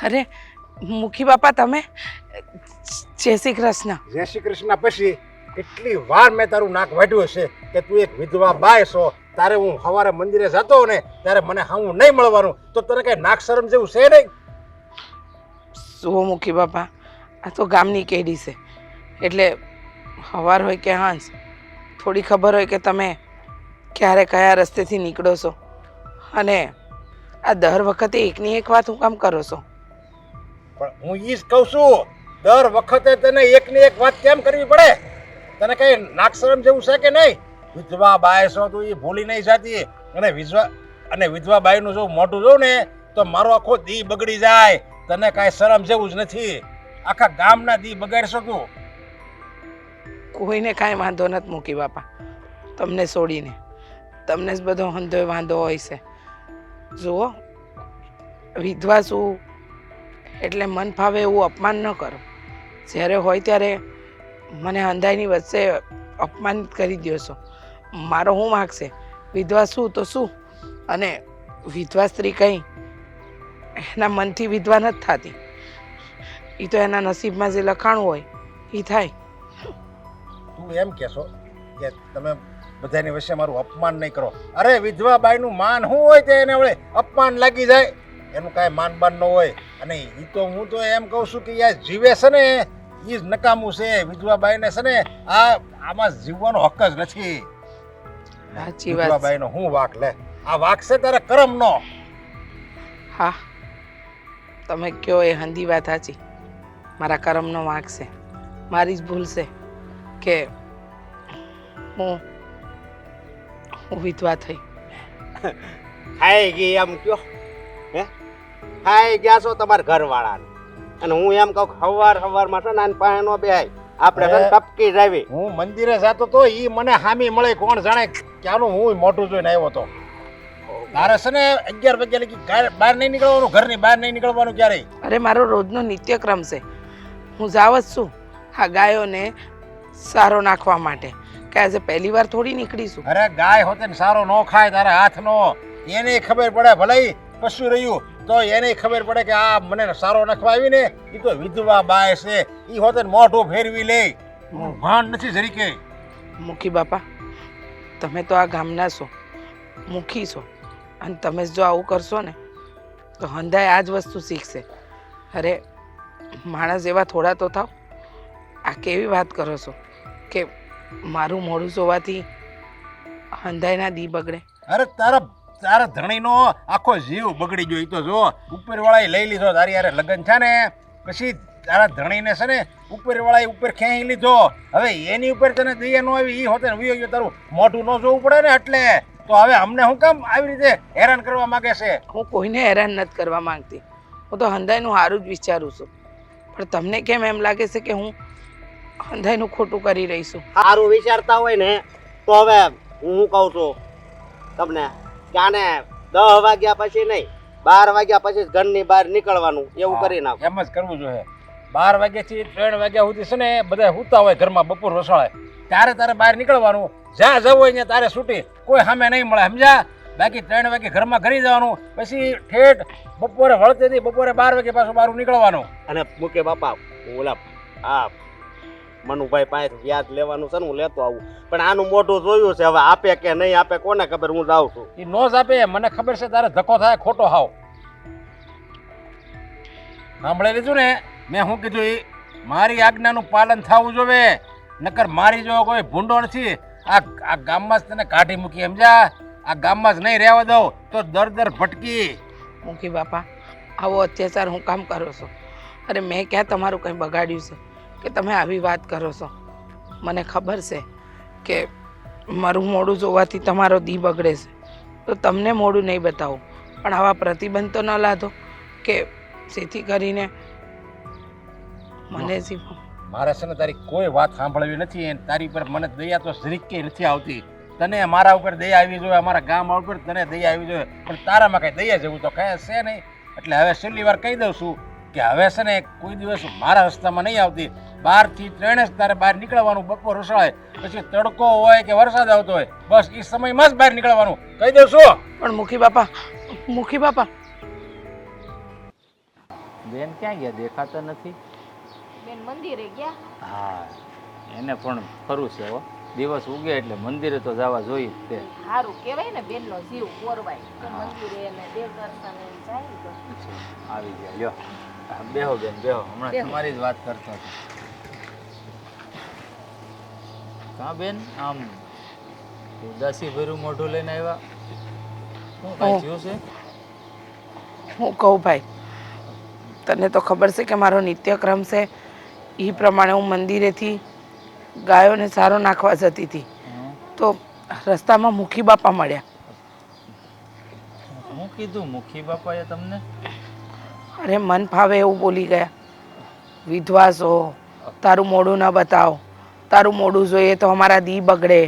અરે મુખી બાપા તમે જય શ્રી કૃષ્ણ. જય શ્રી કૃષ્ણ. પછી કેટલી વાર મેં તારું નાક વાઢ્યું હશે કે તું એક વિધવા બાય છો. તારે હું સવારે મંદિરે જતો ને ત્યારે મને હાવું નહીં મળવાનું, તો તને કઈ નાક શરમ જેવું છે નહીં? શું મુખી બાપા, આ તો ગામની કેડી છે, એટલે સવાર હોય કે હાંજ થોડી ખબર હોય કે તમે ક્યારે કયા રસ્તેથી નીકળો છો, અને આ દર વખતે એકની એક વાત હું કામ કરો છો? પણ હું ઈ જ કહું છું, દર વખતે તને એકની એક વાત કેમ કરવી પડે? તને કઈ નાક શરમ જેવું છે કે નહીં? વિધવા બાય છો તું, એ ભૂલી નહીં જાતી. અને વિધવા બાયનું જો મોઢું જોઉં ને તો મારો આખો દી બગડી જાય. તને કાંઈ શરમ જેવું જ નથી. આખા ગામના દી બગાડશો તું. કોઈને કાંઈ વાંધો નથી મૂકી બાપા, તમને છોડીને. તમને જ બધો હંધો વાંધો હોય છે. જુઓ, વિધવા શું એટલે મન ફાવે એવું અપમાન ન કરો. જ્યારે હોય ત્યારે મને હંધાઈની વચ્ચે અપમાનિત કરી દો છો. મારો શું માગશે? વિધવા શું તો શું, અને વિધવા સ્ત્રી કંઈ એના મનથી વિધવા નથી થતી. એ તો એના નસીબમાં જે લખાણું હોય એ થાય. તું એમ કહેશો કે તમે બધાની વચ્ચે મારું અપમાન નહીં કરો? અરે વિધવા બાઈનું માન શું હોય તે એને વળે અપમાન લાગી જાય? એનું કાંઈ માન બાન ન હોય. અને એ તો હું તો એમ કહું છું કે યાર જીવે છે ને એ જ નકામું છે. વિધવા બાઈને છે ને આમાં જીવવાનો હક જ નથી. સાચી વાત. વિધવા બાઈનો હું વાક લે? આ વાક છે તારે કરમનો. હા, તમે કયો એ હંધી વાત સાચી. મારા કરમનો વાંક છે, મારી જ ભૂલ છે કે હું વિધવા થઈ. ખાઈ ગઈ એમ કયો? હે, ખાઈ ગયા છો તમારા ઘરવાળાને? અને હું એમ કહું સવારમાં છે ને આને પાસે નો બેહાય, આપણે છે ને ટપકી જાવી. હું મંદિરે જતો તો ઈ મને હામી મળે, કોણ જાણે ક્યાંનું હું મોટું જોઈને આવ્યો તો. તારે છે ને 11 વાગ્યા લગી બહાર નહીં નીકળવાનું, ઘરની બહાર નહીં નીકળવાનું ક્યારેય. અરે મારો રોજનો નિત્યક્રમ છે. હું જાવ જ છું હા ગાયોને સારો નાખવા માટે, કે આજે પહેલી વાર થોડી નીકળીશું. અરે ગાય હોતે ને સારો ન ખાય તારા હાથનો, એને ખબર પડે. ભલે કશું રહ્યું તો એને ખબર પડે કે આ મને સારો નાખવા આવી ને એ તો વિધવા બાય છે. એ હોતે મોઢું ફેરવી લે, ભાન નથી જરી કે. મુખી બાપા, તમે તો આ ગામના છો, મુખી છો, અને તમે જો આવું કરશો ને તો હંધાય આ જ વસ્તુ શીખશે. અરે માણસ એવા થોડા તો થાવ. આ કેવી વાત કરો છો કે મારું મોઢું જોવાથી હંધાયના દી બગડે? અરે તારા ધણીનો આખો જીવ બગડી ગયો. એ તો જો ઉપરવાળાએ લઈ લીધો. તારી યારે લગ્ન છે ને પછી તારા ધણીને છે ને ઉપરવાળાએ ઉપર ખેંચી લીધો. હવે એની ઉપર તને દયા ન આવી, એ હોતે વયો ગયો. તારું મોઢું ન જોવું પડે ને એટલે. તો હવે અમને હું કામ આવી રીતે હેરાન કરવા માંગે છે? હું કોઈને હેરાન નથી કરવા માંગતી. હું તો હંધાયનું સારું જ વિચારું છું. પણ તમને કેમ એમ લાગે છે કે હું હંધાયનું ખોટું કરી રહી છું? સારું વિચારતા હોય ને તો હવે હું કહું છું તમને કે આને 10 વાગ્યા પછી નહીં, 12 વાગ્યા પછી જ ઘરની બહાર નીકળવાનું એવું કરી નાખો. એમ જ કરવું જોઈએ. 12 વાગ્યાથી 3 વાગ્યા સુધી છે ને બધા સૂતા હોય ઘરમાં, બપોર વસાળે ત્યારે તારે બહાર નીકળવાનું. જ્યાં જવું હોય ત્યાં તારે છૂટી, કોઈ સામે નહીં મળે, સમજ્યા? બાકી 3 વાગે ઘરમાં ઘરી જવાનું, પછી ઠેઠ બપોરે વળતેથી બપોરે 12 વાગે પાછું બહાર નીકળવાનું. અને મૂકે બાપા હું ઓલા આ મનુભાઈ પાસે વ્યાજ લેવાનું છે ને, હું લેતો આવું. પણ આનું મોઢું જોયું છે, હવે આપે કે નહીં આપે કોને ખબર. હું જાઉં છું. એ નો જ આપે, મને ખબર છે. તારે ધક્કો થાય ખોટો હાવ. સાંભળી લીધું ને મેં શું કીધું? એ મારી આજ્ઞાનું પાલન થવું જોઈએ, નકર મારી જો કોઈ ભૂંડો નથી આ ગામમાં જ તને કાઢી મૂકી, સમજ્યા? આ ગામમાં જ નહીં રહેવા દઉં તો દર ભટકી. મુખી બાપા, આવો અત્યાચાર હું કામ કરો છો? અરે મેં ક્યાં તમારું કંઈ બગાડ્યું છે કે તમે આવી વાત કરો છો? મને ખબર છે કે મારું મોઢું જોવાથી તમારો દી બગડે છે, તો તમને મોઢું નહીં બતાવું, પણ આવા પ્રતિબંધ તો ન લાદો કે જેથી કરીને મને જ મારે છે ને તારી કોઈ વાત સાંભળવી નથી. તારી પર મને દયા તો જરીકે નથી આવતી. તને મારા ઉપર દયા આવી જોઈએ, અમારા ગામ ઉપર તને દયા આવી જોઈએ, પણ તારામાં કઈ દયા જેવું તો કઈ છે નહીં. એટલે હવે છેલ્લી વાર કહી દઉં છું કે હવે છે ને કોઈ દિવસ મારા રસ્તામાં નહીં આવતી. 12 થી 3 જ તારે બહાર નીકળવાનું, બપોર રસાળે પછી તડકો હોય કે વરસાદ આવતો હોય, બસ એ સમયમાં જ બહાર નીકળવાનું કહી દઉં છું. પણ મુખી બાપા, મુખી બાપા, બેન ક્યાં ગયા દેખાતા નથી? બેન મંદિરે ગયા. હા એને પણ ખરું છે હો, દિવસ ઉગે એટલે મંદિરે તો જવા જોઈએ જ તે. સારું કહેવાય ને બેનનો જીવ કોરવાય તો મંદિરે ને દેવ દર્શન એમ જાય તો. આવી ગયા લ્યો. બેહો બેન બેહો, હમણાં બેહો. તમારી જ વાત કરતો હતો. કાં બેન આમ ઉદાસી ભર્યું મોઢું લઈને આવ્યા? શું કાંઈ થયું છે? હું કહું ભાઈ, તને તો ખબર છે કે મારો નિત્યક્રમ છે એ પ્રમાણે હું મંદિરેથી ગાયોને સારો નાખવા જતી હતી હં? તો રસ્તામાં મુખી બાપા મળ્યા. શું કીધું મુખી બાપાએ તમને? અરે મન ફાવે એવું બોલી ગયા, વિધવા છો, તારું મોઢું ન બતાવ, તારું મોઢું જોઈએ તો અમારા દી બગડે,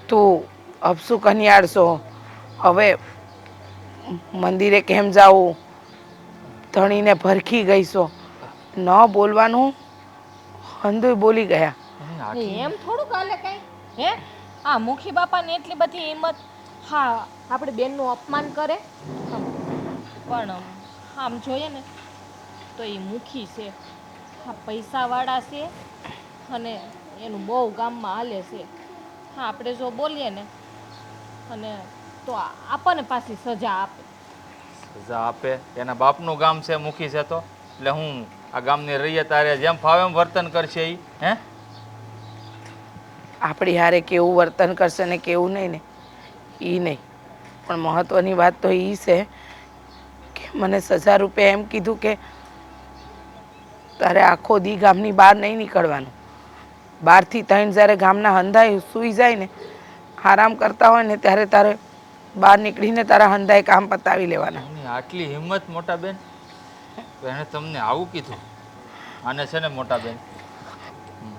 તું અપસુ કન્યાળ છો, હવે મંદિરે કેમ જાવું, ધણીને ભરખી ગઈ છો, ન બોલવાનું હંધુય બોલી ગયા. અરે આટલી- એમ થોડુંક હાલે કઈ હે? આ મુખી બાપાને એટલી બધી હિંમત. હા આપણે બેનનું અપમાન કરે પણ આમ જોઈએ ને તો એ મુખી છે, હા પૈસાવાળા છે અને એનું બહુ ગામમાં હાલે છે. હા આપણે જો બોલીએ ને અને તો આપણને પાછી સજા આપે. સજા આપે? એના બાપનું ગામ છે, મુખી છે તો એટલે હું આ ગામની રહીએ તારે જેમ ફાવે એમ વર્તન કરશે એ? હે આપણી હારે કેવું વર્તન કરશે ને કેવું નહીં ને એ નહીં, પણ મહત્ત્વની વાત તો એ છે કે મને સજા રૂપે એમ કીધું કે તારે આખો દી ગામની બહાર નહીં નીકળવાનું. 12 થી 3 જ્યારે ગામના હંધાઈ સૂઈ જાય ને, આરામ કરતા હોય ને ત્યારે તારે બહાર નીકળીને તારા હંધાઈ કામ પતાવી લેવાના. એની આટલી હિંમત મોટા બેન? તો એણે તમને આવું કીધું? આને છે ને મોટા બેન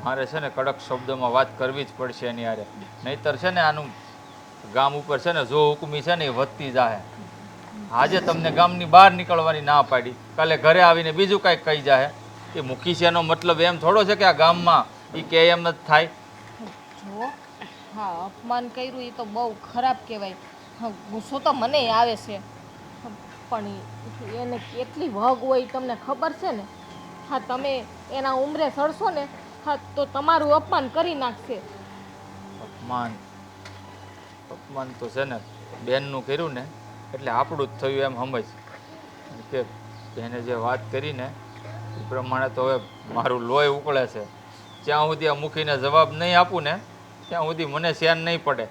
મારે છે ને કડક શબ્દોમાં વાત કરવી જ પડશે એની હારે, નહીતર છે ને આનું ગામ ઉપર છે ને જો હુકમી છે ને એ વધતી જાહે. આજે તમને ગામની બહાર નીકળવાની ના પાડી, કાલે ઘરે આવીને બીજું કાંઈક કહી જાહે. એ મુખી છે એનો મતલબ એમ થોડો છે કે આ ગામમાં એ કે એમ જ થાય. જો હા અપમાન કર્યું એ તો બહુ ખરાબ કહેવાય. હા ગુસ્સો તો મને આવે છે પણ એને કેટલી વગ હોય ઈ તમને ખબર છે ને. હા તમે એના ઉંમરે સડશો ને હા તો તમારું અપમાન કરી નાખશે. અપમાન અપમાન તો છે ને બેનનું કર્યું ને એટલે આપણું જ થયું એમ સમજ કે બેને જે વાત કરી ને એ પ્રમાણે તો હવે મારું લોહી ઉકળે છે. જ્યાં સુધી આ મૂકીને જવાબ નહીં આપું ને ત્યાં સુધી મને ચેન નહીં પડે.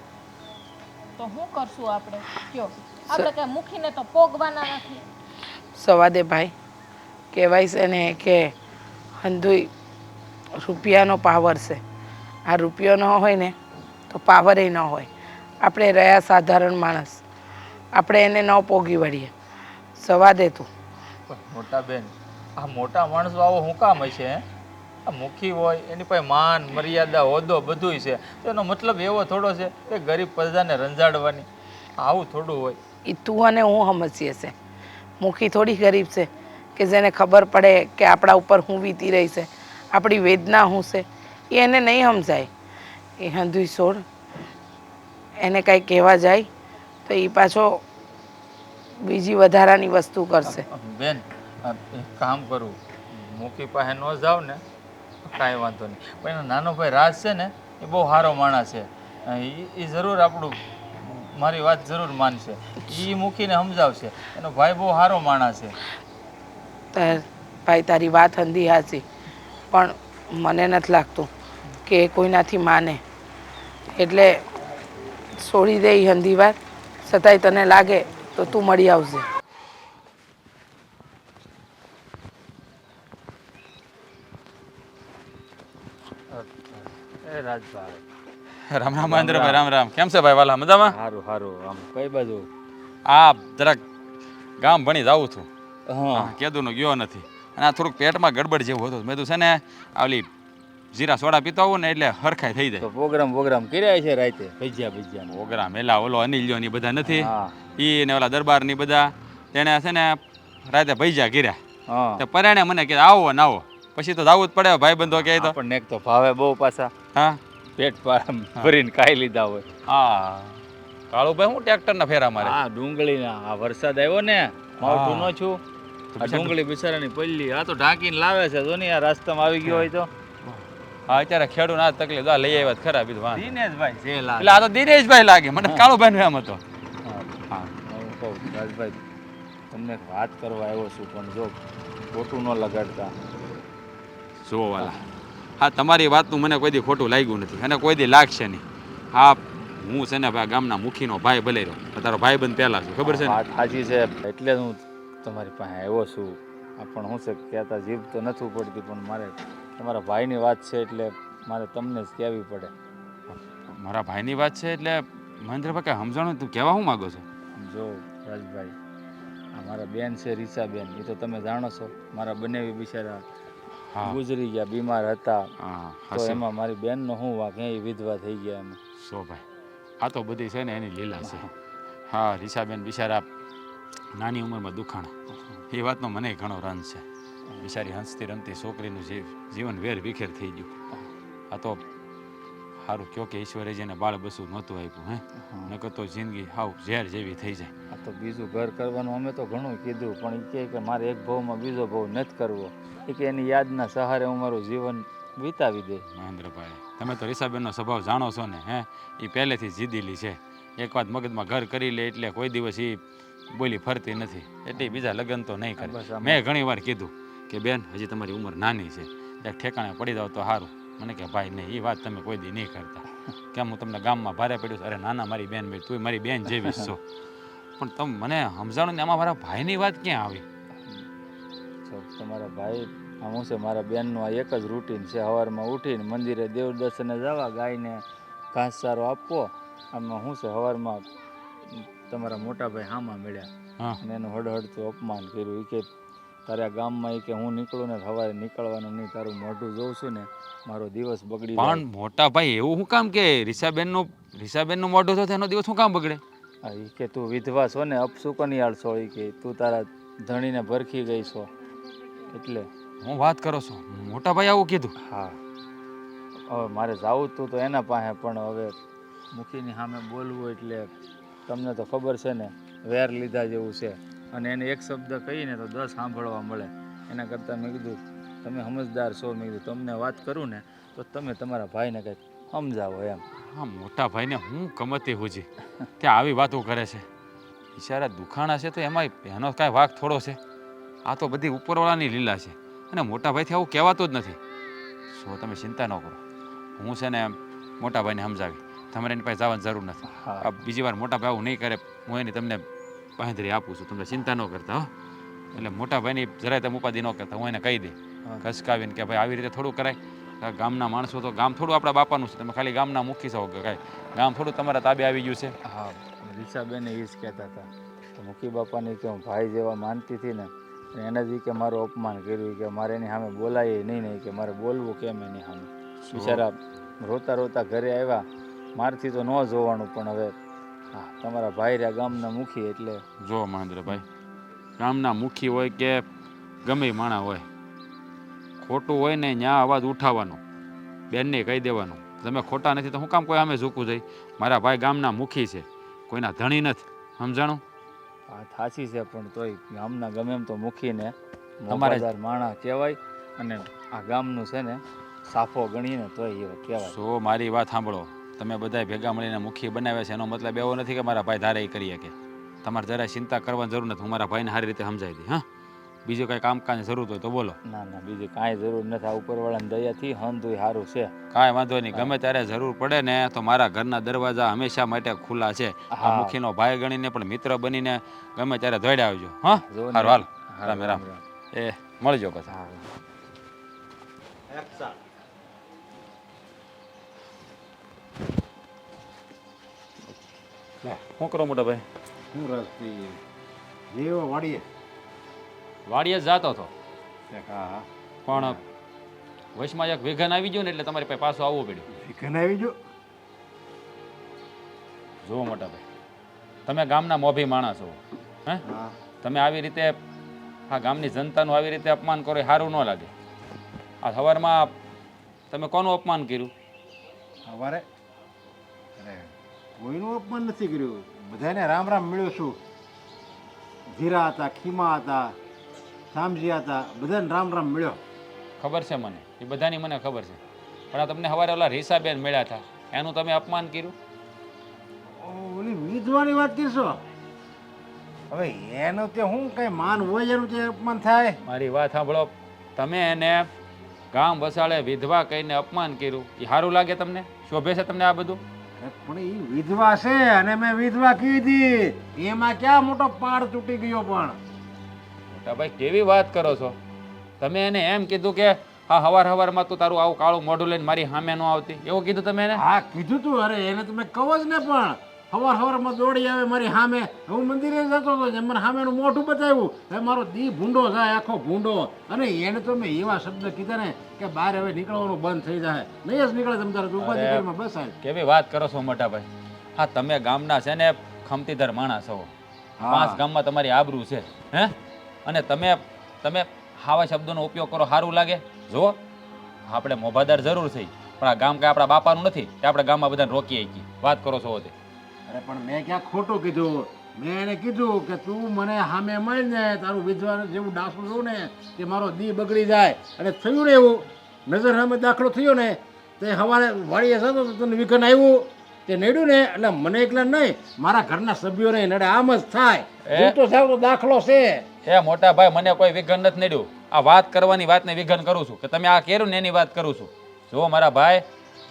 તો શું કરશું આપણે કયો? આપણે કાંઈ મૂકીને તો પોગવાના નથી. સવા દે ભાઈ, કહેવાય છે ને કે હંધુય રૂપિયાનો પાવર છે. આ રૂપિયો ન હોય ને તો પાવરે ન હોય. આપણે રહ્યા સાધારણ માણસ, આપણે એને ન પોગી વળીએ. સવા દે તું. પણ મોટા બેન આ મોટા માણસો આવો શું કામ હશે? હે આ મુખી હોય એની પાસે માન મર્યાદા હોદ્દો બધુંય છે, તો એનો મતલબ એવો થોડો છે કે ગરીબ પ્રજાને રંજાડવાની? આવું થોડું હોય. એ તું અને હું સમજીએ છે. મુખી થોડી ગરીબ છે કે જેને ખબર પડે કે આપણા ઉપર હું વીતી રહી છે, આપણી વેદના શું છે એ એને નહીં સમજાય. એ હંધુય છોડ, એને કાંઈ કહેવા જાય તો એ પાછો બીજી વધારાની વસ્તુ કરશે. બેન એક કામ કરું, મુખી પાસે ન જાવ ને કાંઈ વાંધો નહીં, પણ એનો નાનો ભાઈ રાજ છે ને એ બહુ સારો માણસ છે. એ જરૂર આપણું મારી વાત જરૂર માનશે. એ મૂકીને સમજાવશે. એનો ભાઈ બહુ સારો માણસ છે. ભાઈ તારી વાત હંધી હાચી, પણ મને નથી લાગતું કે એ કોઈનાથી માને. એટલે છોડી દે એ હંધી વાત. છતાંય તને લાગે તો તું મળી આવજે. એ રાજભાઈ રામ રામ મહેન્દ્રભાઈ, રામ રામ. કેમ છે ભાઈ વાલા? મજામાં? સારું સારું. આમ કઈ બાજુ? આ જરાક ગામ ભણી જાઉં છું. હા કેદુનો ગયો નથી અને આ થોડુંક પેટમાં ગડબડ જેવું હતું. મેં તો છે ને આવલી જીરા સોડા પીતો આવું ને એટલે હરખાઈ થઈ તો જાય. પ્રોગ્રામ કર્યા છે રાતે ભજીયા? પ્રોગ્રામ એલા ઓલો અનિલ્યો ની બધા નથી, હા ઈ ને ઓલા દરબાર ની બધા, તેને છે ને રાતે ભજીયા કર્યા. હા તે પરાણે મને કે આવો ને આવો, પછી તો જવું જ પડે ભાઈ બંધો કહે તો. આપણને એક તો ભાવે બહુ પાછા, હા પેટ ભરીને ખાઈ લીધા હોય. હા કાળુભાઈ હું ટ્રેક્ટર ના ફેરા મારે. હા ડુંગળીના આ વરસાદ આવ્યો ને માવઠું ન છું તો આ બિચારો- ડુંગળી બિચારાની પલ્લી આ તો ઢાંકીને લાવે છે જો ને આ રસ્તામાં આવી ગયો હોય તો હા અત્યારે ખેડૂત આ તકલીફ આ લઈ આવ્યા તો ખરા બીજું વાંધો નહીં. દિનેશભાઈ જે લાગે એટલે આ તો દિનેશભાઈ લાગે મને કાળુભાઈ નું એમ હતો હા હા હું કહું રાજભાઈ તમને એક વાત કરવા આવ્યો છું પણ જો ખોટું ન લગાડતા જુઓ વાલા હા તમારી વાતનું મને કોઈ દી ખોટું લાગ્યું નથી અને કોઈ દી લાગશે નહીં હા હું છે ને ભાઈ ગામના મુખીનો ભાઈ ભલે રહ્યો તારો ભાઈ બંધ પહેલા છું ખબર છે ને વાત સાચી છે એટલે જ હું તમારી પાસે આવ્યો છું આ પણ શું છે કહેતા જીભ તો નથી પડતી પણ મારે તમારા ભાઈની વાત છે એટલે મારે તમને જ કહેવી પડે મારા ભાઈની વાત છે એટલે મહેન્દ્રભાઈ કાંઈ સમજાણું તું કહેવા શું માગો છો જો રાજભાઈ આ મારા બેન છે રીસાબેન એ તો તમે જાણો છો મારા બંને બિચારા હા ગુજરી ગયા બીમાર હતા હા તો હશે એમાં મારી બેનનો શું વાંક એ વિધવા થઈ ગયા એમ સો ભાઈ આ તો બધી છે ને એની લીલા છે હા રીસાબેન બિચારા નાની ઉંમરમાં દુખાણા એ વાતનો મને ઘણો રંજ છે બિચારી હસતી રમતી છોકરીનું જીવન વેર વિખેર થઈ ગયું આ તો સારું કયો કે ઈશ્વરે જેને બાળ બસું નહોતું આપ્યું હે નકર તો જિંદગી હાવ ઝેર જેવી થઈ જાય આ તો બીજું ઘર કરવાનું અમે તો ઘણું કીધું પણ એ કહે કે મારે એક ભાવમાં બીજો ભાવ નથી કરવો એ કે એની યાદના સહારે હું મારું જીવન વિતાવી દે મહેન્દ્રભાઈ તમે તો રીસાબેનનો સ્વભાવ જાણો છો ને હે એ પહેલેથી જીદેલી છે એક વાત મગજમાં ઘર કરી લે એટલે કોઈ દિવસ એ બોલી ફરતી નથી એટલે બીજા લગ્ન તો નહીં કરે બસ આમાં- મેં ઘણી વાર કીધું કે બેન હજી તમારી ઉંમર નાની છે એક ઠેકાણે પડી જાવ તો સારું મને કે ભાઈ નહીં એ વાત તમે કોઈ દી નહીં કરતા કેમ હું તમને ગામમાં ભારે પડ્યું છું અરે નાના મારી બેન બેન તું મારી બેન જેવી જ છો પણ તમે મને સમજાણો ને આમાં મારા ભાઈની વાત ક્યાં આવી તો તમારા ભાઈ આમ શું છે મારા બેનનું આ એક જ રૂટીન છે સવારમાં ઉઠીને મંદિરે દેવ દર્શને જવા ગાયને ઘાસચારો આપવો આમાં શું છે સવારમાં તમારા મોટા ભાઈ હામાં મળ્યા હા અને એનું હળહળતું અપમાન કર્યું એ કે તારે આ ગામમાં એ કે હું નીકળું ને સવારે નીકળવાનું નહીં તારું મોઢું જોઉં છું ને મારો દિવસ બગડી જાય. પણ મોટા ભાઈ એવું શું કામ કે રીસાબેનનું મોઢું થશે એનો દિવસ શું કામ બગડે હા એ કે તું વિધવા છો ને અપસુકનિયાળ છો એ કે તું તારા ધણીને ભરખી ગઈ છો એટલે હું વાત કરો છો મોટા ભાઈ આવું કીધું હા હવે મારે જાવું તું તો એના પાસે પણ હવે મુખીની સામે બોલવું એટલે તમને તો ખબર છે ને વેર લીધા જેવું છે અને એને એક શબ્દ કહીને તો 10 સાંભળવા મળે એના કરતાં મેં કીધું તમે સમજદાર છો મેં કીધું તમને વાત કરું ને તો તમે તમારા ભાઈને કંઈક સમજાવો એમ હા મોટા ભાઈને હું ગમતી હુજી ત્યાં આવી વાતો કરે છે બિચારા દુખાણા છે તો એમાં એનો કાંઈ વાંક થોડો છે આ તો બધી ઉપરવાળાની લીલા છે અને મોટા ભાઈથી આવું કહેવાતું જ નથી સો તમે ચિંતા ન કરો હું છે ને મોટા ભાઈને સમજાવી તમારે એની પાસે જવાની જરૂર નથી હા. આ બીજી વાર મોટા ભાઈ આવું નહીં કરે હું એની તમને બાંધરી આપું છું તમે ચિંતા ન કરતા હો એટલે મોટા ભાઈની જરાય તમે ઉપાધિ ન કરતા હું એને કહી દઈ હા. ખસકાવીને કે ભાઈ આવી રીતે થોડું કરાય આ ગામના માણસો તો ગામ થોડું આપણા બાપાનું છે તમે ખાલી ગામના મુખી છો કે કાંઈ ગામ થોડું તમારા તાબે આવી ગયું છે હા રીસાબેને એ જ કહેતા હતા તો મુખી બાપાની કે હું ભાઈ જેવા માનતી હતી ને એને જ ઈ કે મારું અપમાન કર્યું કે મારે એની સામે બોલાય નહીં નહીં કે મારે બોલવું કેમ એની સામે બિચારા રોતા રોતા ઘરે આવ્યા મારથી તો ન જોવાનું પણ હવે હા તમારા ભાઈ રહ્યા ગામના મુખી એટલે જો મહેન્દ્રભાઈ ગામના મુખી હોય કે ગમે એ માણા હોય ખોટું હોય ને ત્યાં અવાજ ઉઠાવવાનો બેનને કહી દેવાનું તમે ખોટા નથી તો હું કામ કોઈ સામે ઝૂકવું જાય મારા ભાઈ ગામના મુખી છે કોઈના ધણી નથી સમજાણું વાત સાચી છે પણ તોય ગામના ગમે એમ તો મુખીને તમારે- મોભાદાર માણા કહેવાય અને આ ગામનું છે ને સાફો ગણીને તોય એવો કહેવાય સો મારી વાત સાંભળો તમે બધાય ભેગા મળીને મુખી બનાવ્યા છે એનો મતલબ એવો નથી કે મારા ભાઈ ધારે એ કરી શકે તમારે જરાય ચિંતા કરવાની જરૂર નથી હું મારા ભાઈને સારી રીતે સમજાવી દઈ હા બીજું કાંઈ કામકાજની જરૂર હોય તો બોલો ના ના બીજી કાંઈ જરૂર નથી આ ઉપરવાળાની દયાથી હંધુય સારું છે કાંઈ વાંધો નહીં ગમે ત્યારે જરૂર પડે ને તો મારા ઘરના દરવાજા હંમેશા માટે ખુલ્લા છે આ હા. મુખીનો ભાઈ ગણીને પણ મિત્ર બનીને ગમે ત્યારે દોડ્યા આવજો હા જો ને. હારું હાલ હા, રામ રામ એ મળજો પછી હા એક્શન. શું કરો મોટા ભાઈ શું રસ થઈ જેવો વાડીએ વાડીએ જ જાતો હતો હા હા પણ વચમાં એક વિઘન આવી ગયું ને એટલે તમારી પાસે પાછું આવવું પડ્યું ચિકન આવી ગયો જુઓ મોટા ભાઈ તમે ગામના મોભી માણસ છો હે હા તમે આવી રીતે આ ગામની જનતાનું આવી રીતે અપમાન કરો એ સારું ન લાગે આ સવારમાં તમે કોનું અપમાન કર્યું સવારે અરે કોઈનું અપમાન નથી કર્યું બધાને રામ રામ મળ્યો છું જીરા હતા ખીમા હતા શામજી હતા બધાને રામ રામ મળ્યો. ખબર છે મને, એ બધાની મને ખબર છે. પણ આ તમને સવારે ઓલા રીસાબેન મળ્યા હતા, એનું તમે અપમાન કર્યું. ઓલી વિધવાની વાત કરશો? હવે એનું તે હું કઈ માન હોય એનું તે અપમાન થાય? મારી વાત સાંભળો, તમે એને ગામ વસાળે વિધવા કહીને અપમાન કર્યું, એ સારું લાગે તમને? શોભે છે તમને આ બધું? અરે પણ એ વિધવા છે અને મેં વિધવા કીધી, એમાં ક્યાં મોટો પાડ તૂટી ગયો? પણ મોટા ભાઈ કેવી વાત કરો છો તમે? એને એમ કીધું કે હા હવારમાં તું તારું આવું કાળું મોઢું લઈને મારી સામે ન આવતી, એવું કીધું તમે એને? હા કીધું તું. અરે એને તમે કહો જ ને, પણ સવારમાં દોડી આવે મારી સામે. હું મંદિરે જતો હતો, મને સામેનું મોઢું બતાવ્યું, હવે મારો દી ભૂંડો જાય, આખો ભૂંડો. અને એને તો મેં એવા શબ્દ કીધા ને કે બહાર હવે નીકળવાનું બંધ થઈ જાય, નહીં જ નીકળે તમ તારે ઉપાધિ કરીમાં બસ આવે. કેવી વાત કરો છો મોટા ભાઈ? હા તમે ગામના છે ને ખમતીધર માણસ છો, 5 ગામમાં તમારી આબરૂ છે હે, અને તમે હાવા શબ્દોનો ઉપયોગ કરો સારું લાગે? જો આપણે મોભાદાર જરૂર છે, પણ આ ગામ કાંઈ આપણા બાપાનું નથી કે આપણે ગામમાં બધાને રોકીએ છીએ. વાત કરો છો તે? અરે પણ મેં ક્યાં ખોટું કીધું? મેં એને કીધું કે તું મને સામે મળીને તારું વિધવા જેવું ડાસું છું ને કે મારો દી બગડી જાય. અને થયું ને એવું, નજર સામે દાખલો થયો ને તે સવારે વાળીએ જતો તો તને વિઘન આવ્યું, તે નડ્યું ને એટલે મને એકલા નહીં, મારા ઘરના સભ્યોને નડે. આમ જ થાય. તો જાવ તો દાખલો છે. એ મોટા ભાઈ મને કોઈ વિઘન નથી નડ્યું. આ વાત કરવાની વાતને વિઘન કરું છું કે તમે આ કર્યું ને એની વાત કરું છું. જુઓ મારા ભાઈ,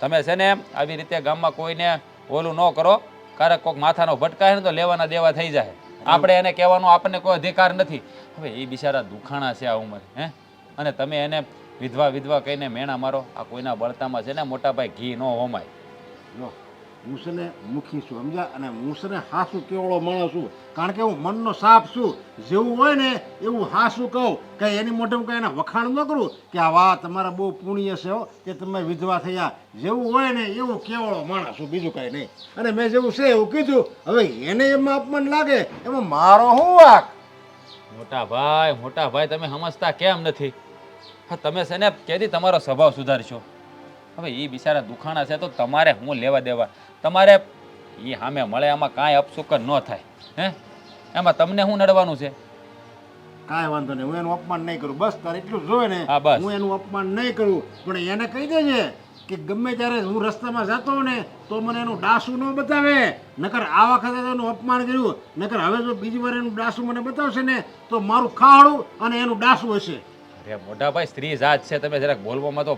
તમે છે ને આવી રીતે ગામમાં કોઈને ઓલું ન કરો. ક્યારેક કોઈક માથાનો ભટકાય ને તો લેવાના દેવા થઈ જાય. આપણે એને કહેવાનો આપણને કોઈ અધિકાર નથી. હવે એ બિચારા દુખાણા છે આ ઉંમરે હે, અને તમે એને વિધવા કહીને મેણા મારો. આ કોઈના બળતામાં છે ને મોટા ભાઈ ઘી ન હોમાય. જો હું છે ને મુખી છું, સમજ્યા? અને હું છે ને હાસું કેવળો માણસ છું, કારણ કે હું મનનો સાપ છું. જેવું હોય ને એવું હાસું કહું, કે એની મોઢે કઈ એના વખાણ ન કરું કે આ વાહ તમારા બહુ પુણ્ય છે હો કે તમે વિધવા થયા. જેવું હોય ને એવું કેવળો માણસ છું, બીજું કઈ નહીં. અને મેં જેવું છે એવું કીધું. હવે એને એમાં અપમાન લાગે એમાં મારો શું વાંક? મોટા ભાઈ તમે સમજતા કેમ નથી? હા તમે છે ને કેદી તમારો સ્વભાવ સુધારશો? હવે એ બિચારા દુખાણા છે તો તમારે હું લેવા દેવા? તમારે એ સામે મળે એમાં કાંઈ અપશુકન ન થાય હે, એમાં તમને શું નડવાનું છે? કાંઈ વાંધો નહીં, હું એનું અપમાન નહીં કરું. બસ તારે એટલું જ જોવે ને, હા, બસ. હું એનું અપમાન નહીં કરું. પણ એને કહી દેજે કે ગમે ત્યારે હું રસ્તામાં જતો હોઉં ને તો મને એનું ડાસું ન બતાવે. નકર આ વખતે તો એનું અપમાન કર્યું, નકર હવે જો બીજી વાર એનું ડાસું મને બતાવશે ને તો મારું ખાડું અને એનું ડાસું હશે. અરે મોટા ભાઈ, સ્ત્રી જાત છે, તમે જરાક બોલવામાં તો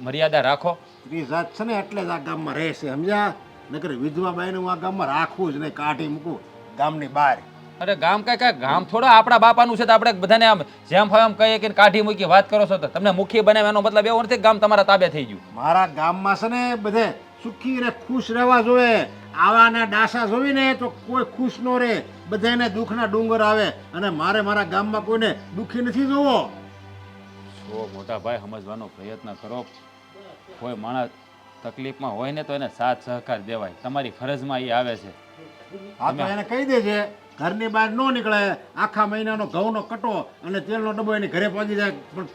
મર્યાદા રાખો. સ્ત્રી જાત છે ને એટલે જ આ ગામમાં રહેશે, સમજ્યા? નકર વિધવા બાઈને હું આ ગામમાં રાખું જ નહીં, કાઢી મૂકું ગામની બહાર. અરે ગામ કાંઈ ગામ થોડા આપણા બાપાનું છે તો આપણે બધાને આમ જેમ ફાવે એમ કહીએ કે કાઢી મૂકી વાત કરો છો? તો તમને મુખી બનાવે એનો મતલબ એવો નથી કે ગામ તમારા તાબે થઈ ગયું. મારા ગામમાં છે ને બધે સુખી અને ખુશ રહેવા જોઈએ. આવાના ડાસા જોઈને તો કોઈ ખુશ ન રહે, બધાને દુઃખના ડુંગર આવે. અને મારે મારા ગામમાં કોઈને દુઃખી નથી જોવો. છો મોટા ભાઈ, સમજવાનો પ્રયત્ન કરો. કોઈ માણસ તકલીફમાં હોય ને તો એને સાથ સહકાર દેવાય, તમારી ફરજમાં એ આવે છે. આ તો એને કહી દેજે ઘરની બહાર ન નીકળે, આખા મહિનાનો ઘઉંનો કટો અને તેલનો ડબ્બો એની ઘરે પહોંચી જાય. પણ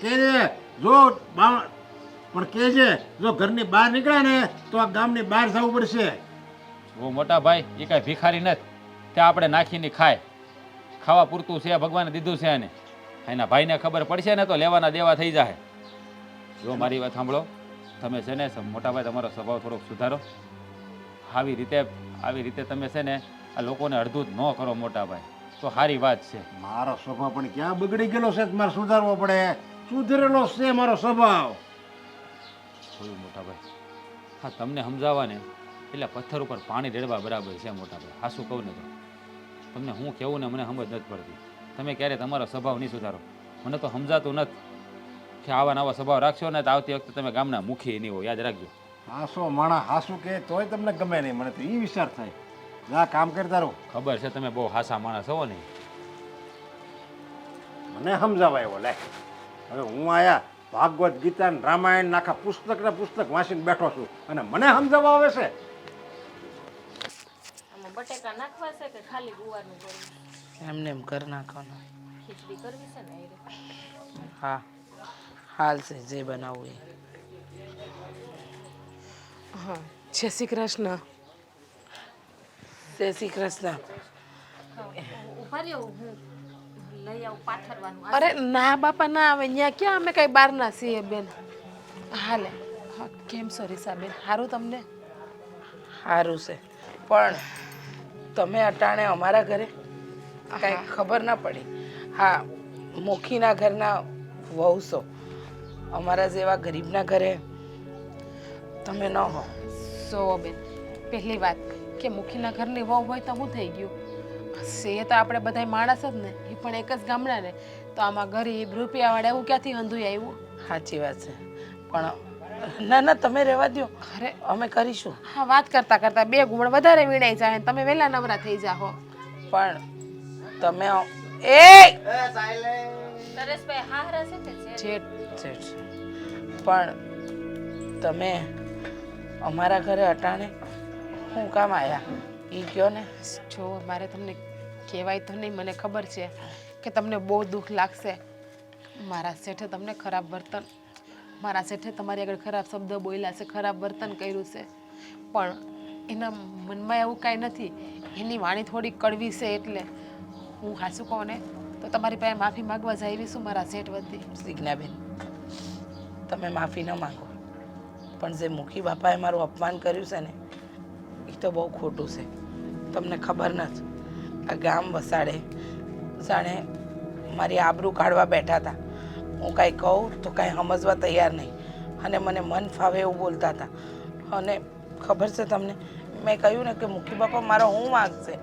કહેજે જો ઘરની બહાર નીકળે ને તો આ ગામની બહાર જવું પડશે. ઓ મોટા ભાઈ, એ કાંઈ ભિખારી નથી ત્યાં આપણે નાખીને ખાય. ખાવા પૂરતું છે, ભગવાને દીધું છે એને. એના ભાઈને ખબર પડશે ને તો લેવાના દેવા થઈ જાય. જો મારી વાત સાંભળો, તમે છે ને મોટા ભાઈ તમારો સ્વભાવ થોડોક સુધારો. આવી રીતે તમે છે ને આ લોકોને અડધું જ ન કરો મોટા ભાઈ, તો સારી વાત છે. મારો સ્વભાવ પણ ક્યાં બગડી ગયેલો છે? મારે સુધારવો પડે. સુધરેલો છે મારો સ્વભાવ. જોયું મોટા ભાઈ? હા તમને સમજાવવા ને એટલે પથ્થર ઉપર પાણી રેડવા બરાબર છે મોટા ભાઈ. હા શું કહું ને તો તમને હું કહેવું ને મને સમજ નથી પડતી. તમે ક્યારે તમારો સ્વભાવ નહીં સુધારો. મને તો સમજાતું નથી કે આવા નવા સ્વભાવ રાખશો ને તો આવતી વખતે તમે ગામના મુખી નહીં હો, યાદ રાખજો. હાસો માણા હાસું કે તોય તમને ગમે નહીં. મને તો એ વિચાર થાય. જા કામ કરતા રહો. ખબર છે તમે બહુ હાસા માણસ હો ને. મને સમજાવાય એવો લે. હવે હું આયા ભાગવત ગીતા ને રામાયણ આખા પુસ્તક વાંચીને બેઠો છું અને મને સમજાવવા આવે છે. આમાં બટેકા નાખવા છે કે ખાલી ગુવારનું કરવું? એમને એમ કરી નાખવાનું. ખીચડી કરવી છે ને એ રીતે? હા હાલશે, જે બનાવવું એ. હા, જય શ્રી કૃષ્ણ. જય શ્રી કૃષ્ણ. ઉભા રહ્યો, હું લઈ આવું પાથરવાનું અરે ના બાપા ના આવે અહીંયા ક્યાં અમે કઈ બહારના છીએ બેન. હાલે હા કેમ છો રીસાબેન? સારું તમને? સારું છે પણ તમે અટાણે અમારા ઘરે કાંઈ ખબર ના પડી. હા, મુખીના ઘરના વહુ છો, અમારા જેવા ગરીબના ઘરે તમે ન હો. સો બેન પહેલી વાત કે મુખીના ઘરની વહુ હોય તો શું થઈ ગયું? છે તો આપણે બધા માણસ જ ને, એ પણ એક જ ગામડા ને. તો આમાં ગરીબ રૂપિયાવાળા એવું ક્યાંથી હંધુય આવ્યું? સાચી વાત છે પણ ના ના તમે રહેવા દો, અરે અમે કરીશું. હા વાત કરતા કરતા બે ગુણ વધારે વીણાઈ જાય ને તમે વહેલા નવરા થઈ જાઓ. પણ તમે એ નરેશભાઈ હારા છે કે છે? જેઠ શેઠ, પણ તમે અમારા ઘરે અટાણે શું કામ આવ્યા એ કયો ને. જો મારે તમને કહેવાય તો નહીં, મને ખબર છે કે તમને બહુ દુઃખ લાગશે. મારા શેઠે તમને ખરાબ વર્તન, મારા શેઠે તમારી આગળ ખરાબ શબ્દ બોલ્યા છે, ખરાબ વર્તન કર્યું છે, પણ એના મનમાં એવું કાંઈ નથી. એની વાણી થોડી કડવી છે એટલે હું હાસું કહું ને તો તમારી પાસે માફી માગવા જ આવી છું મારા શેઠ વતી. સિગ્નાબેન, તમે માફી ન માંગો, પણ જે મુખી બાપાએ મારું અપમાન કર્યું છે ને એ તો બહુ ખોટું છે. તમને ખબર નથી, આ ગામ વસાડે જાણે મારી આબરૂ કાઢવા બેઠા હતા. હું કાંઈ કહું તો કાંઈ સમજવા તૈયાર નહીં અને મને મન ફાવે એવું બોલતા હતા. અને ખબર છે તમને, મેં કહ્યું ને કે મુખી બાપા મારો શું વાંક છે?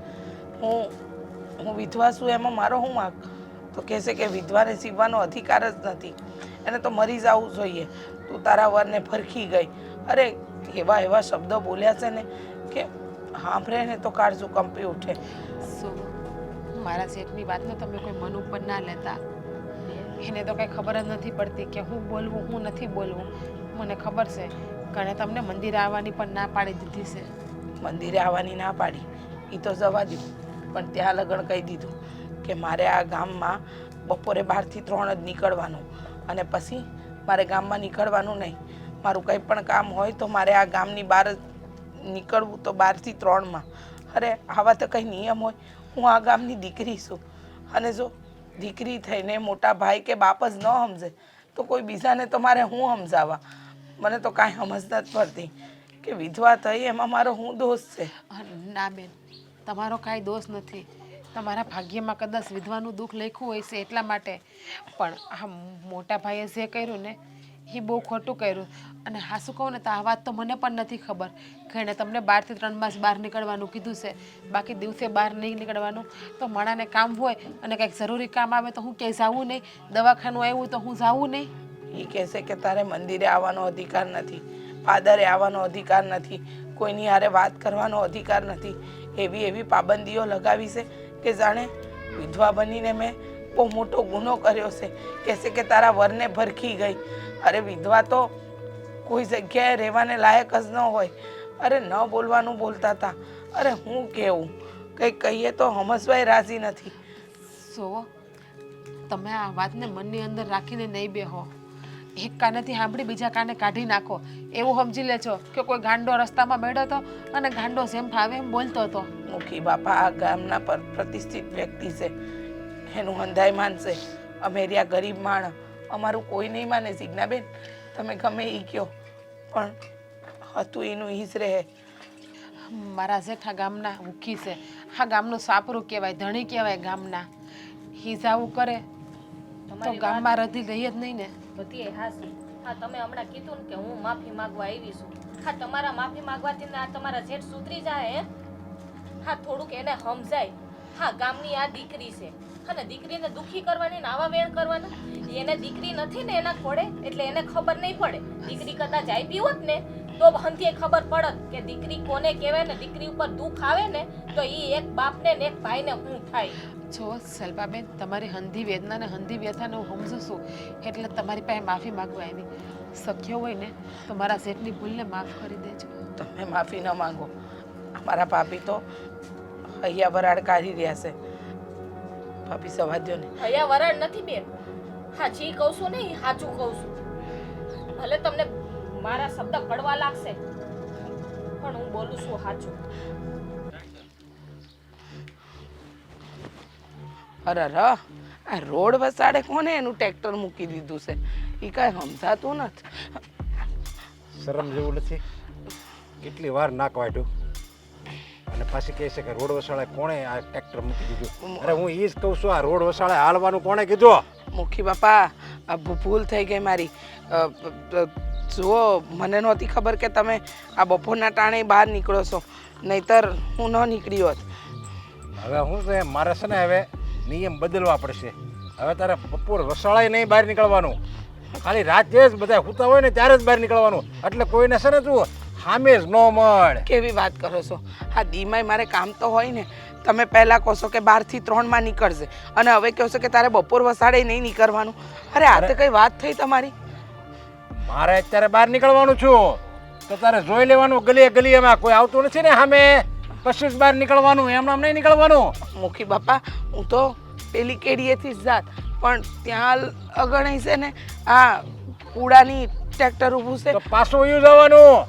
હું વિધવા છું એમાં મારો શું વાંક? તો કહેશે કે વિધવાને સીવવાનો અધિકાર જ નથી, એને તો મરી જવું જોઈએ, તું તારા વરને ફરખી ગઈ. અરે એવા એવા શબ્દો બોલ્યા છે ને કે સાંભળે ને તો કાળજું કંપી ઉઠે. શું મારા શેઠની વાતને તમે કોઈ મન ઉપર ના લેતા. એને તો કંઈ ખબર જ નથી પડતી કે હું બોલવું હું નથી બોલવું. મને ખબર છે કે એણે તમને મંદિરે આવવાની પણ ના પાડી દીધી છે. મંદિરે આવવાની ના પાડી એ તો જવા દઉં, પણ ત્યાં લગણ કહી દીધું કે મારે આ ગામમાં બપોરે 12 થી 3 જ નીકળવાનું અને પછી મારે ગામમાં નીકળવાનું નહીં. મારું કંઈ પણ કામ હોય તો મારે આ ગામની બહાર જ નીકળવું, તો 12 થી 3માં. અરે આવા તો કંઈ નિયમ હોય? હું આ ગામની દીકરી છું અને જો દીકરી થઈને મોટા ભાઈ કે બાપ જ ન સમજે તો કોઈ બીજાને તો મારે હું સમજાવવા? મને તો કાંઈ સમજ નથી પડતી કે વિધવા થઈ એમાં મારો શું દોષ છે? ના બેન, તમારો કાંઈ દોષ નથી. તમારા ભાગ્યમાં કદાચ વિધવાનું દુઃખ લખ્યું હોય છે એટલા માટે. પણ આ મોટા ભાઈએ જે કર્યું ને એ બહુ ખોટું કર્યું. અને હાસું કહું ને તો આ વાત તો મને પણ નથી ખબર કે એણે તમને 12 થી 3 જ બહાર નીકળવાનું કીધું છે. બાકી દિવસે બહાર નહીં નીકળવાનું. તો માણાને કામ હોય અને કંઈક જરૂરી કામ આવે તો હું ક્યાંય જવું નહીં, દવાખાનું આવ્યું તો હું જવું નહીં. એ કહેશે કે તારે મંદિરે આવવાનો અધિકાર નથી, પાદરે આવવાનો અધિકાર નથી, કોઈની હારે વાત કરવાનો અધિકાર નથી. એવી એવી પાબંદીઓ લગાવી છે કે જાણે વિધવા બનીને મેં બહુ મોટો ગુનો કર્યો છે. કહેશે કે તારા વરને ભરખી ગઈ. અરે વિધવા તો કોઈ જગ્યાએ રહેવાને લાયક જ ન હોય. અરે ન બોલવાનું બોલતા હતા. અરે હું કેવું, કંઈક કહીએ તો સમજવાય રાજી નથી. સો તમે આ વાતને મનની અંદર રાખીને નહીં બેહો. એક કાનેથી સાંભળી બીજા કાને કાઢી નાખો એવું સમજી લેજો કે કોઈ ગાંડો રસ્તામાં મેળ્યો હતો અને ગાંડો જેમ ફાવે એમ બોલતો હતો. મુખી બાપા આ ગામના પ્રતિષ્ઠિત વ્યક્તિ છે, એનું હંધાઈ માનશે. અમે રહ્યા ગરીબ માણસ, અમારું કોઈ નહીં માને. સિગ્નાબેન, તમે ગમે એ કહો, પણ હતું એનું ઈ જ રહે. મારા જેઠા ગામના મુખી છે, આ ગામનું સાપરું કહેવાય, ધણી કહેવાય ગામના. હિજ આવું કરે તો ગામમાં રધી રહી જ નહીં ને. બધી હાસી. હા, તમે હમણાં કીધું ને કે હું માફી માંગવા આવી છું. હા, તમારા માફી માંગવાથી ને આ તમારા જેઠ સુધરી જાય હે? હા, થોડુંક એને સમજાય. હા, ગામની આ દીકરી છે અને દીકરીને દુખી કરવાની ને આવા વેણ કરવાના. એને દીકરી નથી ને એના ખોડે એટલે એને ખબર નહીં પડે. દીકરી કદાચ આપી હોત ને તો હંધીએ ખબર પડત કે દીકરી કોને કહેવાય ને દીકરી ઉપર દુઃખ આવે ને તો એ એક બાપને ને એક ભાઈને શું થાય. જો સલ્પાબેન, તમારી હંધી વેદના ને હંધી વ્યથાને હું સમજું છું એટલે તમારી પાસે માફી માગવા આવી. શક્ય હોય ને તો મારા શેઠની ભૂલને માફ કરી દેજો. તમે માફી ન માંગો. અમારા ભાભી તો હૈયા વરાળ કાઢી રહ્યા છે. ભાભી સવા દ્યો ને. હૈયા વરાળ નથી બેન. હા, જી કહું છું ને એ સાચું કહું છું. ભલે તમને મારા શબ્દ કડવા લાગશે પણ હું બોલું છું સાચું. અરે આ રોડ વસાડે કોને એનું ટ્રેક્ટર મૂકી દીધું છે એ કાંઈ સમજાતું નથી. શરમ જેવું નથી? કેટલી વાર નાક વાટ્યું અને પાછી કહે છે કે રોડ વસાળે કોણે આ ટ્રેક્ટર મૂકી દીધું? અરે હું એ જ કહું છું, આ રોડ વસાળે હાલવાનું કોણે કીધું? મુખી બાપા આ ભૂલ થઈ ગઈ મારી. જુઓ, મને નહોતી ખબર કે તમે આ બપોરના ટાણે બહાર નીકળો છો, નહીતર હું ન નીકળી હોત. હવે હું છે મારે છે ને હવે નિયમ બદલવા પડશે. હવે તારે બપોર વસાળાય નહીં બહાર નીકળવાનું, ખાલી રાતે જ બધા સૂતા હોય ને ત્યારે જ બહાર નીકળવાનું. એટલે કોઈને છે ને તું સામે જ ન મળે. કેવી વાત કરો છો? આ દીમાય મારે કામ તો હોય ને. તમે પહેલાં કહો છો કે 12 થી 3 નીકળશે અને હવે કહો છો કે તારે બપોર વસાડે નહીં નીકળવાનું. અરે આ તો કઈ વાત થઈ તમારી? મારે અત્યારે બહાર નીકળવાનું છું તો તારે જોઈ લેવાનું ગલીએ ગલીએમાં કોઈ આવતું નથી ને સામે, પછી જ બહાર નીકળવાનું, એમ નામ નહીં નીકળવાનું. મુખી બાપા હું તો પેલી કેડીએથી જ જાત, પણ ત્યાં અગણાઈ છે ને આ કુડાની ટ્રેક્ટર ઊભું છે. તો પાછું યુ જવાનું,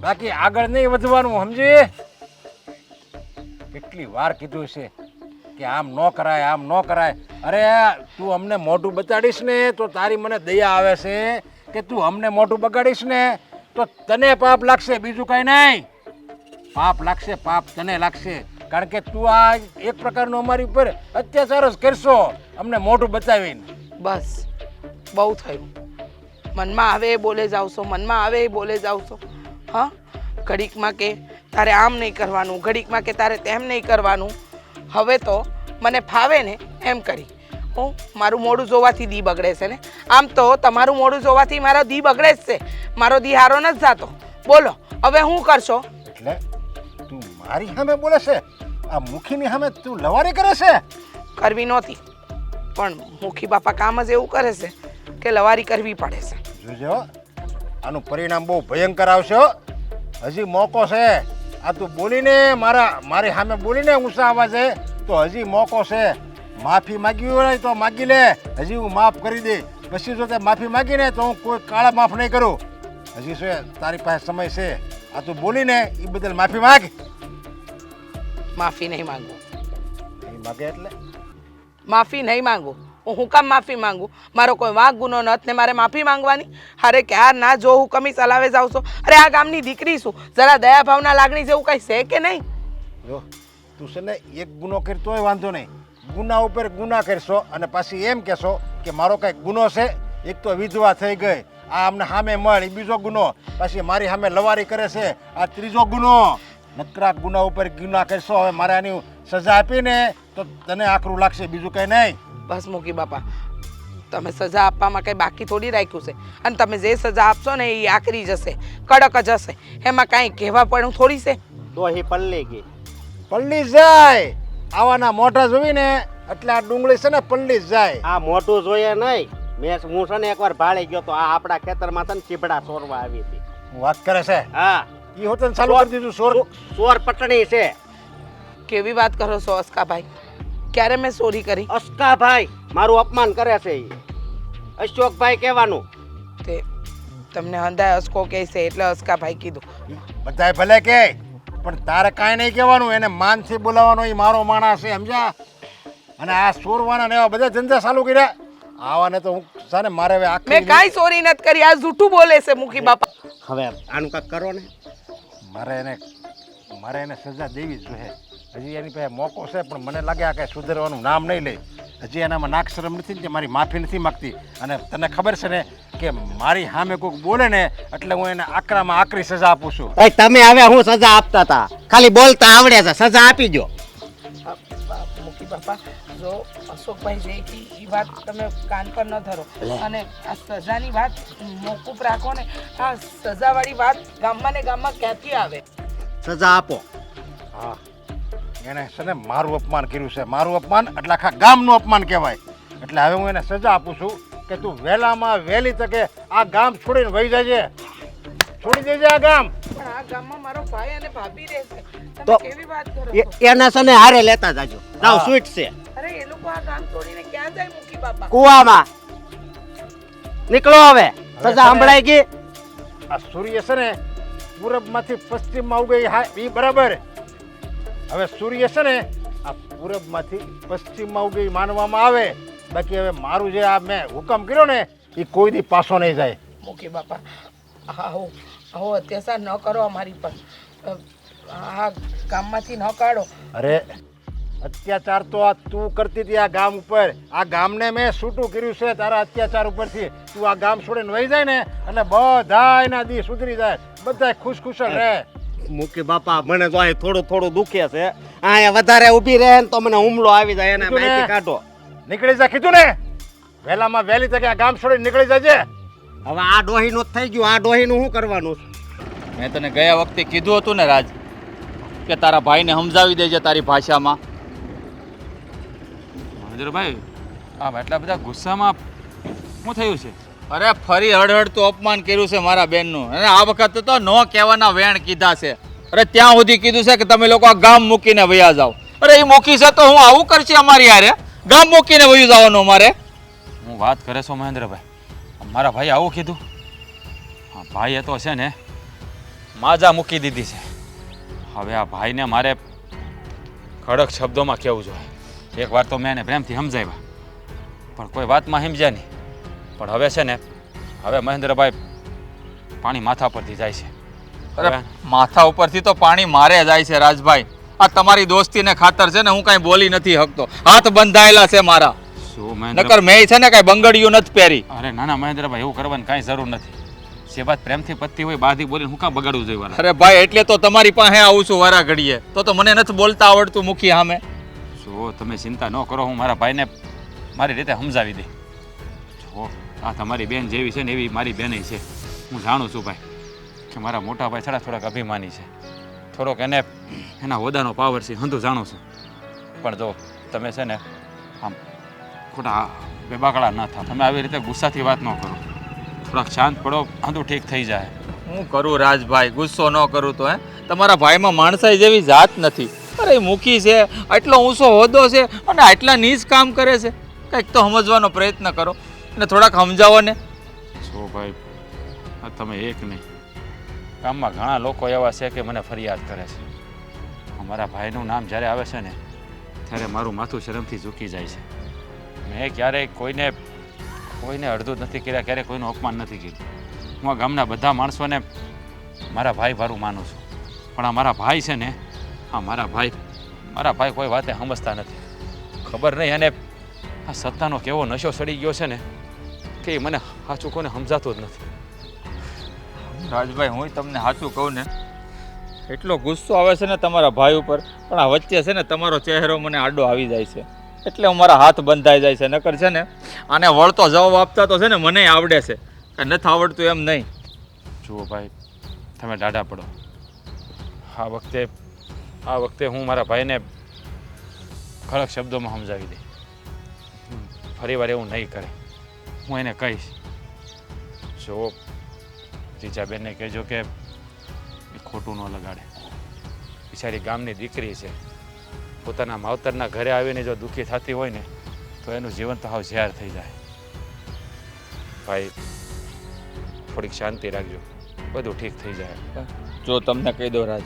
બાકી આગળ નહીં વધવાનું, સમજી? કેટલી વાર કીધું છે કે આમ ન કરાય, આમ ન કરાય. અરે તું અમને મોઢું બતાડીશ ને તો તારી મને દયા આવે છે કે તું અમને મોઢું બગાડીશ ને તો તને પાપ લાગશે, બીજું કાંઈ નહીં. પાપ લાગશે, પાપ તને લાગશે, કારણ કે તું આ એક પ્રકારનો અમારી ઉપર અત્યાચાર જ કરશો અમને મોઢું બતાવીને. બસ બહુ થયું. મનમાં આવે એ બોલે જાવ છો, મનમાં આવે એ બોલે જાવ છો. હા, ઘડીકમાં કે તારે આમ નહીં કરવાનું, ઘડીકમાં કે તારે તેમ નહીં કરવાનું. હવે તો મને ફાવે ને એમ કરી હું મારું મોઢું જોવાથી દી બગડે છે ને. આમ તો તમારું મોઢું જોવાથી મારો દી બગડે જ છે, મારો દી હારો નથી જાતો. બોલો હવે હું કરશો? એટલે તું મારી સામે બોલે છે? આ મુખીની સામે તું લવારી કરે છે? કરવી નહોતી, પણ મુખી બાપા કામ જ એવું કરે છે કે લવારી કરવી પડે છે. જોજો, આનું પરિણામ બહુ ભયંકર આવશે હો. હજી મોકો છે. આ તું બોલીને મારી સામે બોલીને ઊંચા અવાજે તો હજી મોકો છે. માફી માગવી હોય તો માગી લે, હજી હું માફ કરી દે. પછી જો તે માફી માગીને તો હું કોઈ કાળા માફ નહીં કરું. હજી શું તારી પાસે સમય છે. આ તું બોલીને એ બદલ માફી માગ. માફી નહીં માંગુ. નહીં માગે એટલે માફી નહીં માંગુ. હું કામ માફી માંગુ? મારો કોઈ વાંક ગુનો નથી ને મારે માફી માંગવાની? અરે ક્યાર ના જો હું કમી ચલાવે જાઉં છું. અરે આ ગામની દીકરી છું, જરા દયા ભાવના લાગણી જેવું કઈ છે કે નહીં? જો તું છે ને એક ગુનો કરતોય વાંધો નહીં, ગુના ઉપર ગુના કરશો અને પાછી એમ કહેશો કે મારો કંઈક ગુનો છે. એક તો વિધવા થઈ ગઈ, આ અમને સામે મળ, એ બીજો ગુનો, પછી મારી સામે લવારી કરે છે, આ ત્રીજો ગુનો. નકરા ગુના ઉપર ગુના કરશો. હવે મારે આની સજા આપીને તો તને આકરું લાગશે, બીજું કંઈ નહીં. બસ મૂકી બાપા, તમે સજા આપવામાં કંઈ બાકી થોડી રાખ્યું છે. અને તમે જે સજા આપશો ને એ આકરી જશે, કડક જ હશે. એમાં કાંઈ કહેવા પણ થોડી છે. તો હી પલ્લી ગઈ. પલ્લી જાય આવાના મોઢા જોઈને એટલે આ ડુંગળી છે ને પલ્લી જાય. આ મોટું જોઈએ નહીં. હું છે ને એકવાર ભાળી ગયો તો આ આપણા ખેતરમાં છે ને ચીબડા ચોરવા આવી હતી. હું વાત કરે છે? હા, એ હોતન ચાલુ કરી દીધું. ચોર પટણી છે. કેવી વાત કરો છો અસ્કાભાઈ? ક્યારે મેં ચોરી કરી? અસ્કાભાઈ મારું અપમાન કરે છે. અશોકભાઈ કહેવાનું. તે તમને હંધાય અસ્કો કહે છે એટલે અસ્કાભાઈ કીધું. બધાય ભલે કે, પણ તારે કાંઈ નહીં કહેવાનું. એને માનથી બોલાવવાનો, એ મારો માણસ છે, સમજ્યા? અને આ ચોરવાના ને એવા બધા ધંધા ચાલુ કર્યા. આવાને તો હું સાને મારે હવે આખી મેં કાંઈ ચોરી નથી કરી. આ જૂઠું બોલે છે મુખી બાપા. હવે આનું કાંઈક કરો ને. મારે એને સજા દેવી જ જોઈએ. હજી એની પાસે મોકો છે, પણ મને લાગે આ કાંઈ સુધરવાનું નામ નહીં લે. હજી એનામાં નાક શરમ નથી ને કે મારી માફી નથી માગતી. અને તને ખબર છે ને કે મારી સામે કોઈક બોલે ને એટલે હું એને આકરામાં આકરી સજા આપું છું. તમે હવે હું સજા આપતા હતા, ખાલી બોલતા આવડે છે, સજા આપી દો. મુખી બાપા, જો અશોકભાઈ જે કી એ વાત તમે કાન પર ન ધરો અને આ સજાની વાત મોકૂફ રાખો ને. આ સજાવાળી વાત ગામમાં ને ગામમાં ક્યાંથી આવે? સજા આપો. હા, એને છે ને મારું અપમાન કર્યું છે. મારું અપમાન એટલે આખા ગામનું અપમાન કહેવાય. એટલે હવે હું એને સજા આપું છું કે તું વહેલામાં વહેલી તકે આ ગામ છોડીને વહી જજે. છોડી દેજે આ ગામ. પણ આ ગામમાં મારો ભાઈ અને ભાભી રહેશે. તમે તો કેવી વાત કરો છો? એના સને હારે લેતા જાજો. જાવ સ્વીટ છે. અરે એ લોકો આ ગામ છોડીને ક્યાં જાય મુખી બાપા? કુવામાં નીકળો હવે. સજા સંભળાઈ ગઈ. આ સૂર્ય છે ને પૂરબમાંથી પશ્ચિમમાં ઉગે, હા એ બરાબર. હવે સૂર્ય છે ને આ પૂરબમાંથી પશ્ચિમમાં ઉગે માનવામાં આવે. બાકી હવે મારું જે આ મેં હુકમ કર્યો ને એ કોઈ દી પાછો નહીં જાય. મૂકી બાપા આવો અત્યાચાર ન કરો અમારી પર. આ ગામમાંથી ન કાઢો. અરે અત્યાચાર તો આ તું કરતી હતી આ ગામ ઉપર. આ ગામને મેં છૂટું કર્યું છે તારા અત્યાચાર ઉપરથી. તું આ ગામ છોડીને વહી જાય ને એટલે બધા એના દી સુધરી જાય, બધા ખુશખુશલ રહે. મૂકી બાપા મને તો અહીં થોડું થોડું દુખે છે. અહીંયા વધારે ઊભી રહે ને તો મને હુમલો આવી જાય એને કીધું ને? માહિતી કાઢો. નીકળી જા કીધું ને, વહેલામાં વહેલી તકે આ ગામ છોડીને નીકળી જજે. હવે આ ડોહીનું જ થઈ ગયું. આ ડોહીનું શું કરવાનું છે? મેં તને ગયા વખતે કીધું હતું ને રાજ કે તારા ભાઈને સમજાવી દેજે તારી ભાષામાં. મહેન્દ્રભાઈ આમ એટલા બધા ગુસ્સામાં શું થયું છે? અરે ફરી હળહળતું અપમાન કર્યું છે મારા બેનનું, અને આ વખતે તો ન કહેવાના વેણ કીધા છે. અરે ત્યાં સુધી કીધું છે કે તમે લોકો આ ગામ મૂકીને વયા જાઓ. અરે એ મૂકી છે તો હું આવું કરશે અમારી યારે? ગામ મૂકીને વયું જવાનું અમારે? હું વાત કરે છો મહેન્દ્રભાઈ? મારા ભાઈ આવું કીધું? હા, ભાઈએ તો છે ને માજા મૂકી દીધી છે. હવે આ ભાઈને મારે કડક શબ્દોમાં કહેવું જોઈએ. એકવાર તો મેં એને પ્રેમથી સમજાવ્યા પણ કોઈ વાતમાં સમજ્યા નહીં. પણ હવે છે ને, હવે મહેન્દ્રભાઈ પાણી માથા પરથી જાય છે. અરે માથા ઉપરથી તો પાણી મારે જાય છે રાજભાઈ. આ તમારી દોસ્તીને ખાતર છે ને હું કાંઈ બોલી નથી શકતો. હાથ બંધાયેલા છે મારા. શું મહેન્દ્ર? નકર મેં છે ને કાંઈ બંગડીયું નથી પહેરી. અરે ના ના મહેન્દ્રભાઈ, એવું કરવાની કાંઈ જરૂર નથી. જે વાત પ્રેમથી પતતી હોય બાથી બોલીને હું કાં બગાડવું જોઈએ વાલા? અરે ભાઈ એટલે તો તમારી પાસે આવું છું વારા ઘડીએ. તો મને નથી બોલતા આવડતું મૂકી સામે. જો તમે ચિંતા ન કરો, હું મારા ભાઈને મારી રીતે સમજાવી દઈ. જો આ તમારી બેન જેવી છે ને એવી મારી બેન છે. હું જાણું છું ભાઈ કે મારા મોટા ભાઈ થોડાક અભિમાની છે, થોડોક એને એના હોદાનો પાવર છે, હંધું જાણું છું. પણ જો તમે છે ને આમ ખોટા બેબાકડા ન થાવ. તમે આવી રીતે ગુસ્સાથી વાત ન કરો, થોડાક શાંત પડો, હંધું ઠીક થઈ જાય. હું કરું રાજભાઈ, ગુસ્સો ન કરું તો તમારા ભાઈમાં માણસાઈ જેવી જાત નથી. અરે એ મૂકી છે, આટલો ઊંચો હોદ્દો છે અને આટલા નીચ કામ કરે છે. કંઈક તો સમજવાનો પ્રયત્ન કરો અને થોડાક સમજાવો ને. જો ભાઈ આ તમે એક નહીં, ગામમાં ઘણા લોકો એવા છે કે મને ફરિયાદ કરે છે. અમારા ભાઈનું નામ જ્યારે આવે છે ને ત્યારે મારું માથું શરમથી ઝૂકી જાય છે. મેં ક્યારેય કોઈને અડધું જ નથી કર્યા, ક્યારેય કોઈનું અપમાન નથી કર્યું. હું આ ગામના બધા માણસોને મારા ભાઈ ભારું માનું છું. પણ આ મારા ભાઈ છે ને, મારા ભાઈ કોઈ વાતે સમજતા નથી. ખબર નહીં એને આ સત્તાનો કેવો નશો સડી ગયો છે ને કે એ મને સાચું કોને સમજાતું જ નથી. રાજભાઈ હું તમને સાચું કહું ને, એટલો ગુસ્સો આવે છે ને તમારા ભાઈ ઉપર, પણ આ વચ્ચે છે ને તમારો ચહેરો મને આડો આવી જાય છે એટલે અમારા હાથ બંધાઈ જાય છે. નકર છે ને આને વળતો જવાબ આપતા તો છે ને મને આવડે છે, કે નથી આવડતું એમ નહીં. જુઓ ભાઈ તમે ડાઢા પડો. આ વખતે હું મારા ભાઈને કડક શબ્દોમાં સમજાવી દઈ. ફરી વાર એવું નહીં કરે. હું એને કહીશ. જો રીચાબેનને કહેજો કે એ ખોટું ન લગાડે. બિચારી ગામની દીકરી છે, પોતાના માવતરના ઘરે આવીને જો દુઃખી થતી હોય ને તો એનું જીવન તો હાવ ઝેર થઈ જાય. ભાઈ થોડીક શાંતિ રાખજો, બધું ઠીક થઈ જાય. જો તમને કહી દો રાજ,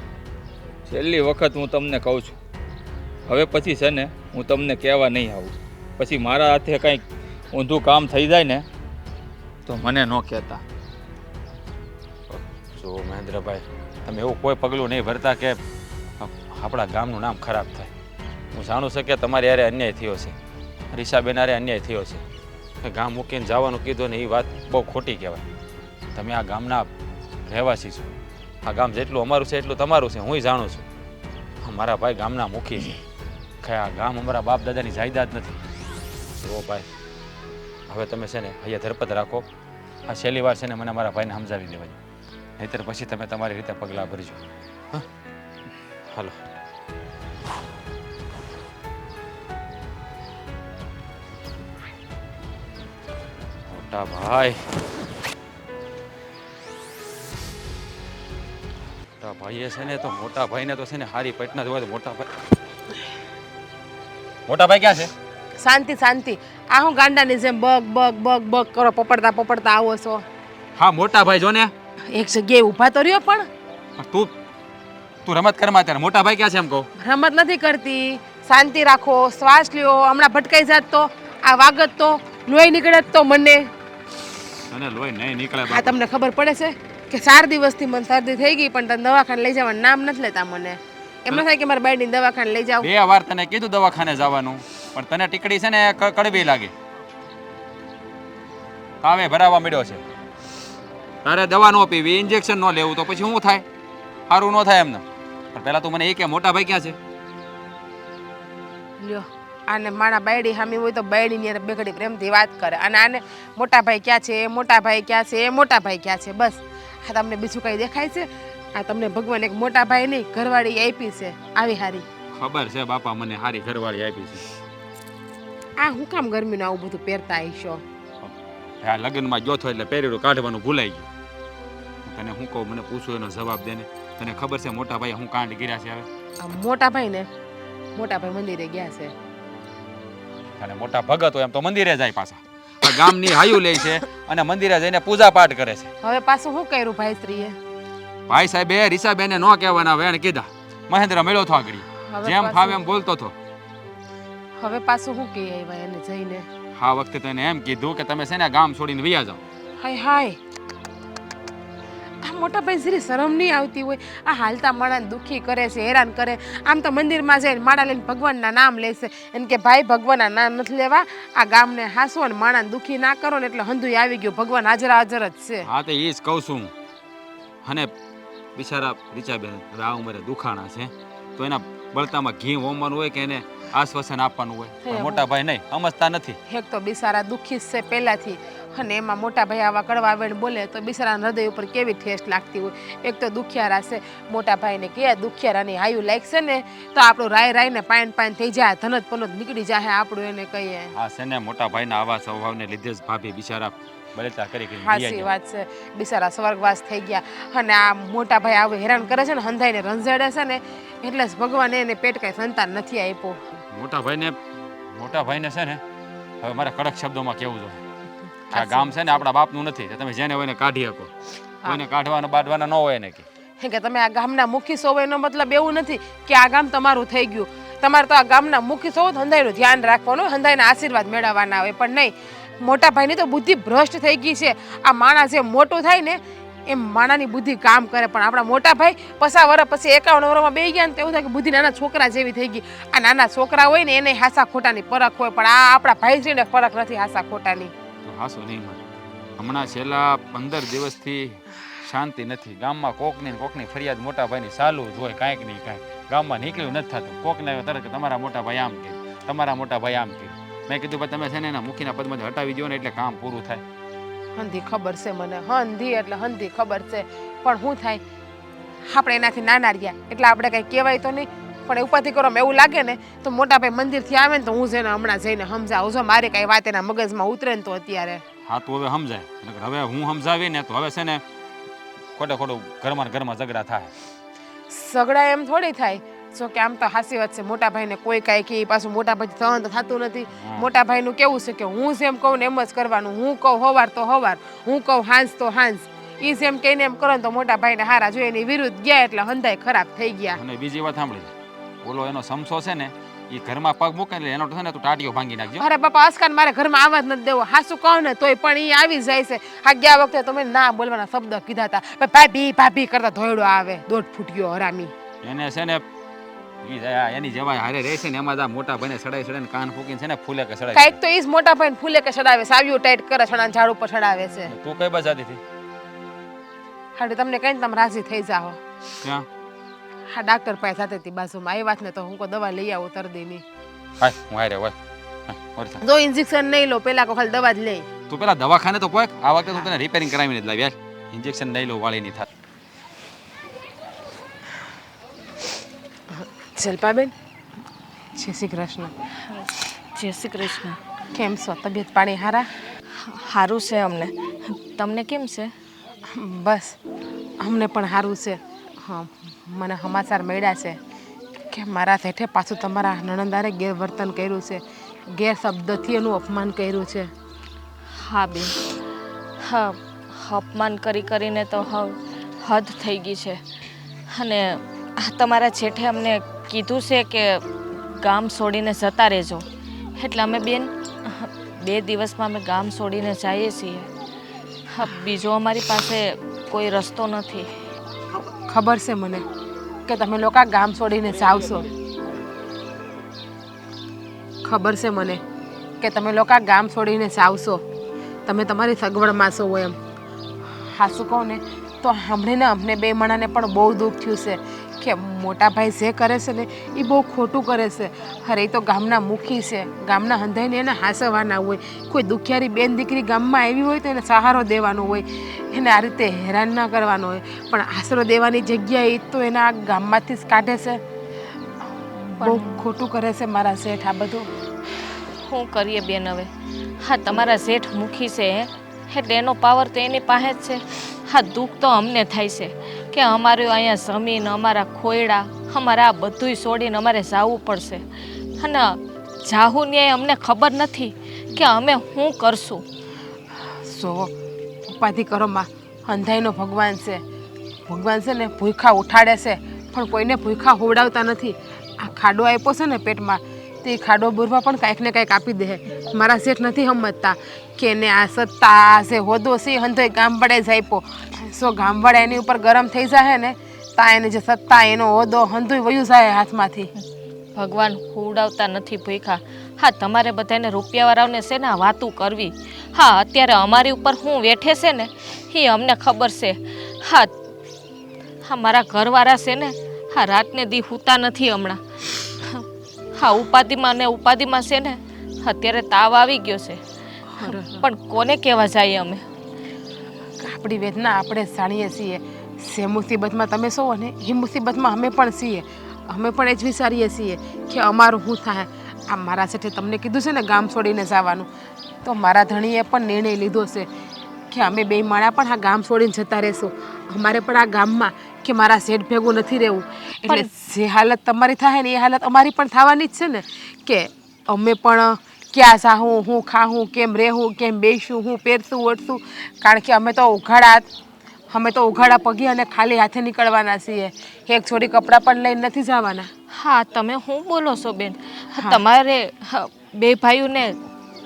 છેલ્લી વખત હું તમને કહું છું, હવે પછી છે ને હું તમને કહેવા નહીં આવું. પછી મારા હાથે કંઈક ઊંધું કામ થઈ જાય ને તો મને ન કહેતા. જો મહેન્દ્રભાઈ તમે એવું કોઈ પગલું નહીં ભરતા કે આપણા ગામનું નામ ખરાબ થાય. હું જાણું છું કે તમારી યારે અન્યાય થયો છે, રીસાબેન હારે અન્યાય થયો છે. કે ગામ મૂકીને જવાનું કીધું ને એ વાત બહુ ખોટી કહેવાય. તમે આ ગામના રહેવાસી છો, આ ગામ જેટલું અમારું છે એટલું તમારું છે, હું જાણું છું. મારા ભાઈ ગામના મુખી છે, કે આ ગામ અમારા બાપ દાદાની જાયદાદ નથી. જો ભાઈ હવે તમે છે ને અહીંયા ધરપત રાખો. આ છેલ્લી વાર છે ને મને મારા ભાઈને સમજાવી દેવાય, નહીંતર પછી તમે તમારી રીતે પગલાં ભરજો. હા હાલો. મોટા ભાઈ, મોટા ભાઈએ છે ને તો મોટા ભાઈને તો છે ને હારી પેટના જ હોય તો મોટા ભાઈ ક્યાં છે? શાંતિ શાંતિ. આ હું ગાંડાની જેમ બગ બગ બગ બગ કરો, પપડતા આવો છો. હા મોટા ભાઈ જો ને, એક જગ્યાએ ઊભા તો રહ્યો. પણ તું રમત કરમાં ત્યારે મોટા ભાઈ ક્યાં છે એમ કહું? રમત નથી કરતી, શાંતિ રાખો, શ્વાસ લ્યો, હમણાં ભટકાઈ જાત તો. આ વાગત તો લોહી નીકળે તો મને તને લોહી નહીં નીકળે આ બાપા. તમને ખબર પડે છે કે 4 દિવસથી મને શરદી થઈ ગઈ પણ તને દવાખાને લઈ જવાનું નામ નથી લેતા મને એમ ન થાય કે મારા બાયડીને દવાખાને લઈ જાવ 2 વાર તને કીધું દવાખાને જવાનું પણ તને ટીકડી છે ને કડવી લાગે. તાવે ભરાવા મળ્યો છે. તારે દવા ન પીવી, ઇન્જેક્શન ન લેવું તો પછી શું થાય? સારું ન થાય એમને. પણ પહેલા તું મને એ કે મોટા ભાઈ ક્યાં છે? લ્યો આને મારા બાયડી હામી હોય તો બાયડીની હારે બે ઘડી પ્રેમથી વાત કરે અને આને મોટા ભાઈ ક્યાં છે, મોટા ભાઈ ક્યાં છે, મોટા ભાઈ ક્યાં છે, બસ. આ તમને બીજું કંઈ દેખાય છે? આ તમને ભગવાન એક મોટા ભાઈ નહીં ઘરવાળી આપી છે આવી હારી. ખબર છે બાપા, મને સારી ઘરવાળી આપી છે. આ હું કામ ગરમીનું આવું બધું પહેરતા આવીશો? આ લગ્નમાં ગયો થો એટલે પહેરેલું કાઢવાનું ભૂલાઈ ગયું. તને હું કહું, મને પૂછું એનો જવાબ દે ને. તને ખબર છે મોટા ભાઈ હું કાંડ ગીર્યા છે હવે? આ મોટા ભાઈ ને મોટા ભાઈ મંદિરે ગયા છે. અને મોટા ભગત હોય એમ તો મંદિરે જાય પાછા. આ ગામની હાયું લે છે અને મંદિરે જઈને પૂજા પાઠ કરે છે. હવે પાછું શું કર્યું ભાઈ શ્રીએ? ભાઈ સાહેબે રીસાબેને ન કહેવાના વેણ કીધા. મહેન્દ્ર મળ્યો થો આગળ, હવે જેમ પાછું- ફાવે એમ બોલતો હતો. હવે પાછું શું કહે આવ્યા એને જઈને? આ વખતે તો એને એમ કીધું કે તમે છે ને ગામ છોડીને વયા જાઓ. હાય હાય, આ મોટા ભાઈ જરી શરમ નહીં આવતી હોય? આ હાલતા માણાને દુઃખી કરે છે, હેરાન કરે. આમ તો મંદિરમાં જઈને માળા લઈને ભગવાનના નામ લેશે એને કે ભાઈ ભગવાનના નામ નથી લેવા, આ ગામને હાંસો અને માણાને દુઃખી ના કરો ને એટલે હંધુય આવી ગયું. ભગવાન હાજર હાજર જ છે. હા તો એ જ કહું છું. અને બિચારા રીચાબેન હવે આ ઉંમરે દુખાણા છે તો એના બળતામાં ઘી હોમવાનું હોય કે એને આશ્વાસન આપવાનું હોય. પણ મોટા ભાઈ નહીં, સમજતા નથી. એક તો બિચારા દુઃખી જ છે પહેલાથી અને એમાં મોટા ભાઈ આવા કડવા વેણ બોલે તો બિચારાના હૃદય ઉપર કેવી ઠેસ લાગતી હોય. એક તો દુખિયારા છે, મોટા ભાઈને કે દુખિયારાની હાયું લાગશે ને તો આપણું રાય રાયને પાન થઈ જાય, ધનત પનત નીકળી જાય આપણું એને કહીએ. હા છે ને, મોટા ભાઈના આવા સ્વભાવને લીધે જ ભાભી બિચારા બળતા કરી સાચી વાત છે, બિચારા સ્વર્ગવાસ થઈ ગયા. અને આ મોટા ભાઈ આવું હેરાન કરે છે ને, હંધાઈને રંજાડે છે ને એટલે જ ભગવાને એને પેટ કઈ સંતાન નથી આપ્યું. મોટા ભાઈને છે ને હવે મારે કડક શબ્દોમાં કહેવું જોઈએ. આ ગામ છે ને આપણા બાપનું નથી. તમે જેને હોય એને કાઢી શકો. કોઈને કાઢવાના બાંધવાના ન હોય એને કે તમે આ ગામના મુખી છો એનો મતલબ એવું નથી કે આ ગામ તમારું થઈ ગયું. તમારે તો આ ગામના મુખી છો હંધાઈનું ધ્યાન રાખવાનું, હંધાઈના આશીર્વાદ મેળવવાના હોય. પણ નહીં, મોટા ભાઈની તો બુદ્ધિ ભ્રષ્ટ થઈ ગઈ છે. આ માણસ જે મોટું થાય ને એમ માણાની બુદ્ધિ કામ કરે. પણ આપણા મોટા ભાઈ 50 વર્ષ પછી 51 વર્ષમાં બેસી ગયા ને તેવું થાય કે બુદ્ધિ નાના છોકરા જેવી થઈ ગઈ. આ નાના છોકરા હોય ને એને હાસા ખોટાની પરખ હોય, પણ આ આપણા ભાઈશ્રીને પરખ નથી હાસા ખોટાની. હાસો નહીં મને. હમણાં છેલ્લા 15 દિવસથી શાંતિ નથી. ગામમાં કોકની ફરિયાદ મોટા ભાઈની ચાલુ જ હોય, કાંઈક નહીં કાંઈક. ગામમાં નીકળ્યું નથી થતું. કોકને તરત કે તમારા મોટા ભાઈ આમ કે, તમારા મોટા ભાઈ આમ કે. મેં કીધું ભાઈ તમે છે ને એના મુખીના પદમાંથી હટાવી દો ને એટલે કામ પૂરું થાય. હંધી ખબર છે મને, હંધી એટલે હંધી ખબર છે. પણ શું થાય, આપણે એનાથી નાના રહ્યા એટલે આપણે કંઈ કહેવાય તો નહીં. પણ ઉપાધિ કરવામાં એવું લાગે ને તો મોટા ભાઈ મંદિરથી આવે ને તો હું જઈને હમણાં જઈને સમજાવું. જો મારે કાંઈ વાત એના મગજમાં ઉતરે ને તો અત્યારે હા તો હવે સમજાય. હવે હું સમજાવી ને તો હવે છે ને ખોટું ઘરમાં ઝઘડા થાય. ઝઘડા એમ થોડી થાય. જો કે આમ તો હાસી વાત છે, મોટા ભાઈને કોઈ કાંઈ કહે પાછું મોટા ભાઈ સહન તો થતું નથી. મોટા ભાઈનું કેવું છે કે હું જેમ કહું ને એમ જ કરવાનું. હું કહું હવાર તો હવાર, હું કહું હાંજ તો હાંજ. એ જેમ કહીને એમ કરો ને તો મોટા ભાઈને હારા જોઈએ એની વિરુદ્ધ ગયા એટલે હંધાય ખરાબ થઈ ગયા. અને બીજી વાત સાંભળી, બોલો એનો સમસો છે ને એ ઘરમાં પગ મૂકે એટલે એનો છે ને તું ટાટીઓ ભાંગી નાખજો. અરે બાપા અસકાન મારે ઘરમાં આવવા જ નથી દેવો. હાસું કહું ને તોય પણ એ આવી જાય છે. આ ગયા વખતે તમે ના બોલવાના શબ્દ કીધા હતા, ભાભી ભાભી કરતા ધોયડો આવે, 1.5 ફૂટ ગયો હરામી. એને છે ને એની જવાય હારે રહેશે ને એમાં મોટા ભાઈને સડાઈને કાન ફૂકીને છે ને ફૂલે કે સડાય. કાંઈક તો ઈ જ મોટા ભાઈને ફૂલે કે ચડાવે, સાવ્યું ટાઈટ કરે, છણાના ઝાડ ઉપર ચડાવે છે. તું કઈ બાજુ હતી? હાડે તમને કઈ તમે રાજી થઈ જાઓ. ક્યાં? હા ડાક્ટર પાસે જતી હતી બાજુમાં. એ વાત ને તો હું કોઈ દવા લઈ આવું તરદીની. હાય હું હારે હોય. જો ઇન્જેક્શન નહીં લો, પેલા કો ખાલી દવા જ લઈ. તું પેલા દવાખાને તો પોક. આ વખતે તું તને રિપેરિંગ કરાવીને જ લાવી. ઇન્જેક્શન નહીં લો વાળી નહીં થાય. જલ્પાબેન, જય શ્રી કૃષ્ણ. જય શ્રી કૃષ્ણ. કેમ છો? તબિયત પાણી હારા? સારું છે અમને. તમને કેમ છે? બસ અમને પણ સારું છે. હા, મને સમાચાર મળ્યા છે કે મારા શેઠે પાછું તમારા નણંદારે ગેરવર્તન કર્યું છે, ગેરશબ્દથી એનું અપમાન કર્યું છે. હા બેન, હા અપમાન કરીને તો હદ થઈ ગઈ છે. અને તમારા જેઠે અમને કીધું છે કે ગામ છોડીને જતા રહેજો. એટલે અમે બેન 2 દિવસમાં અમે ગામ છોડીને જઈએ છીએ. બીજો અમારી પાસે કોઈ રસ્તો નથી. ખબર છે મને કે તમે લોકો આ ગામ છોડીને જાવશો. ખબર છે મને કે તમે લોકો આ ગામ છોડીને જાવશો. તમે તમારી સગવડમાં છો એમ. હાસું કહું ને તો સાંભળીને અમને બે માણાને પણ બહુ દુઃખ થયું છે કે મોટા ભાઈ જે કરે છે ને એ બહુ ખોટું કરે છે. અરે એ તો ગામના મુખી છે, ગામના હંધાઈને એને હાંસવાના હોય. કોઈ દુખિયારી બેન દીકરી ગામમાં આવી હોય તો એને સહારો દેવાનો હોય, એને આ રીતે હેરાન ના કરવાનો હોય. પણ આશરો દેવાની જગ્યાએ તો એના આ ગામમાંથી જ કાઢે છે. બહુ ખોટું કરે છે મારા શેઠ આ બધું. શું કરીએ બેન હવે? હા, તમારા શેઠ મુખી છે એટલે એનો પાવર તો એની પાસે જ છે. હા, દુઃખ તો અમને થાય છે કે અમારું અહીંયા જમીન, અમારા ખોયડા, અમારા આ બધુંય છોડીને અમારે જવું પડશે. અને જાવું ન્યાય અમને ખબર નથી કે અમે શું કરશું. સો ઉપાધિ કરો માં. અંધાઈનો ભગવાન છે. ભગવાન છે ને ભૂખા ઉઠાડે છે પણ કોઈને ભૂખા હોવડાવતા નથી. આ ખાડો આપ્યો છે ને પેટમાં, તે ખાડો બુરવા પણ કાંઈક ને કાંઈક આપી દે. મારા શેઠ નથી સમજતા કે એને આ સત્તા, આ છે હોદો છે, હંધોય ગામ વડે જ આપ્યો. સો ગામ વડે એની ઉપર ગરમ થઈ જાય ને તા એને જે સત્તા, એનો હોદો હંધોય વયું જાય હાથમાંથી. ભગવાન હુવડાવતા નથી ભૂખા. હા, તમારે બધાને રૂપિયાવાળાઓને છે ને આ વાતું કરવી. હા, અત્યારે અમારી ઉપર શું વેઠે છે ને એ અમને ખબર છે. હા હા, મારા ઘરવાળા છે ને હા રાતને દી સૂતા નથી હમણાં. હા, ઉપાધિમાં ને ઉપાધિમાં છે ને અત્યારે તાવ આવી ગયો છે. પણ કોને કહેવા જઈએ અમે? આપણી વેદના આપણે જાણીએ છીએ. જે મુસીબતમાં તમે છો ને એ મુસીબતમાં અમે પણ છીએ. અમે પણ એ જ વિચારીએ છીએ કે અમારું શું થાય. આ મારા શેઠે તમને કીધું છે ને ગામ છોડીને જવાનું, તો મારા ધણીએ પણ નિર્ણય લીધો છે કે અમે બે માણા પણ આ ગામ છોડીને જતા રહેશું. અમારે પણ આ ગામમાં કે મારા શેઠ ભેગું નથી રહેવું. એટલે જે હાલત તમારી થાય ને એ હાલત અમારી પણ થવાની જ છે ને કે અમે પણ ક્યાં જાઉં, હું ખાઉં, કેમ રહેવું, કેમ બેસું, હું પહેરશું ઓઢશું. કારણ કે અમે તો ઉઘાડા પગે અને ખાલી હાથે નીકળવાના છીએ. એક જોડી કપડાં પણ લઈને નથી જવાના. હા, તમે શું બોલો છો બેન? તમારે બે ભાઈઓને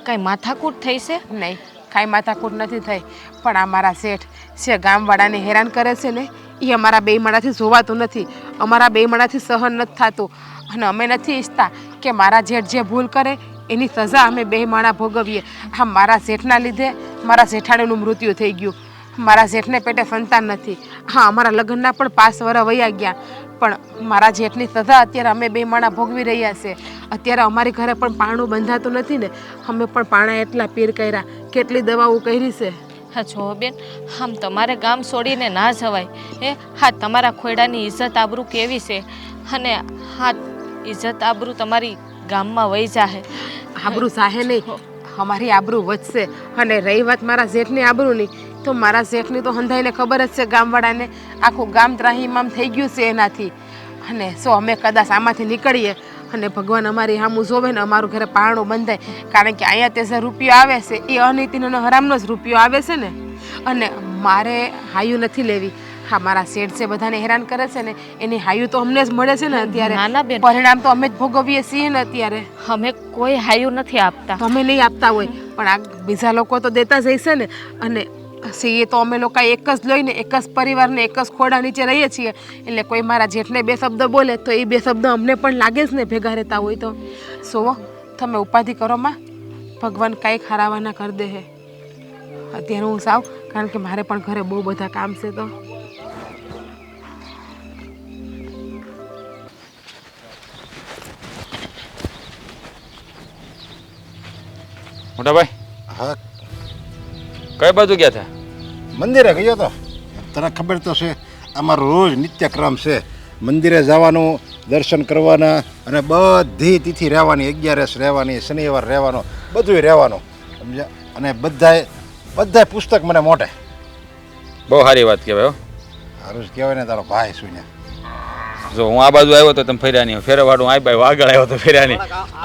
કાંઈ માથાકૂટ થઈ છે? નહીં, કાંઈ માથાકૂટ નથી થઈ. પણ આ મારા શેઠ જે ગામવાળાને હેરાન કરે છે ને એ અમારા બે માણાથી જોવાતું નથી. અમારા બે માણાથી સહન નથી થતું. અને અમે નથી ઈચ્છતા કે મારા જેઠ જે ભૂલ કરે એની સજા અમે બે માણા ભોગવીએ. હા, મારા શેઠના લીધે મારા શેઠાણીનું મૃત્યુ થઈ ગયું. મારા શેઠને પેટે સંતાન નથી. હા, અમારા લગ્નના પણ 5 વર્ષ વયા ગયા. પણ મારા જેઠની સજા અત્યારે અમે બે માણા ભોગવી રહ્યા છે. અત્યારે અમારી ઘરે પણ પારણું બંધાતું નથી ને અમે પણ પાણા એટલા પીર કર્યા, કેટલી દવાઓ કરી છે. હા જો બેન, આમ તમારે ગામ છોડીને ના જવાય. હા, તમારા ખોયડાની ઇજ્જત આબરૂ કેવી છે. અને હા, ઇજ્જત આબરૂ તમારી ગામમાં વહી જાહે. આબરૂ સાહે નહીં, અમારી આબરૂ વધશે. અને રહી વાત મારા શેઠની આબરૂની, તો મારા શેઠની તો હંધાઈને ખબર જ છે ગામવાળાને. આખું ગામ ત્રાહીમામ થઈ ગયું છે એનાથી. અને સો અમે કદાચ આમાંથી નીકળીએ અને ભગવાન અમારી સામું જોવે ને અમારું ઘરે પારણું બંધાય. કારણ કે અહીંયા તે જે રૂપિયો આવે છે એ અનીતિનો હરામનો જ રૂપિયો આવે છે ને. અને મારે હાયું નથી લેવી. હા, મારા શેઠ જે બધાને હેરાન કરે છે ને એની હાયું તો અમને જ મળે છે ને અત્યારે. નાના બેન, પરિણામ તો અમે જ ભોગવીએ છીએ ને અત્યારે. અમે કોઈ હાયું નથી આપતા. તમે નહીં આપતા હોય પણ આ બીજા લોકો તો દેતા જ હશે ને. અને એ તો અમે લોકો એક જ લઈને એક જ પરિવારને એક જ ખોડા નીચે રહીએ છીએ. એટલે કોઈ મારા જેઠને 2 શબ્દ બોલે તો એ 2 શબ્દ અમને પણ લાગે જ ને ભેગા રહેતા હોય તો. સો તમે ઉપાધિ કરો માં, ભગવાન કાંઈક હારાવાના કરી દે હે. અત્યારે હું સાવ, કારણ કે મારે પણ ઘરે બહુ બધા કામ છે. તો મોટા ભાઈ, હા, કઈ બાજુ ગયા હતા? મંદિરે ગયો તો. તને ખબર તો છે અમારો રોજ નિત્યક્રમ છે. મંદિરે જવાનું, દર્શન કરવાના અને બધી તિથિ રહેવાની, 11 રહેવાની, શનિવાર રહેવાનો, બધુંય રહેવાનું, સમજ્યા? અને બધાય પુસ્તક મને મોટે. બહુ સારી વાત કહેવાય. સારું જ કહેવાય ને, તારો ભાઈ શું ને. જો હું આ બાજુ આવ્યો તો તમે ફર્યા નહીં, ફેરવાડું આ બાજુ આગળ આવ્યો તો ફેર્યા નહીં.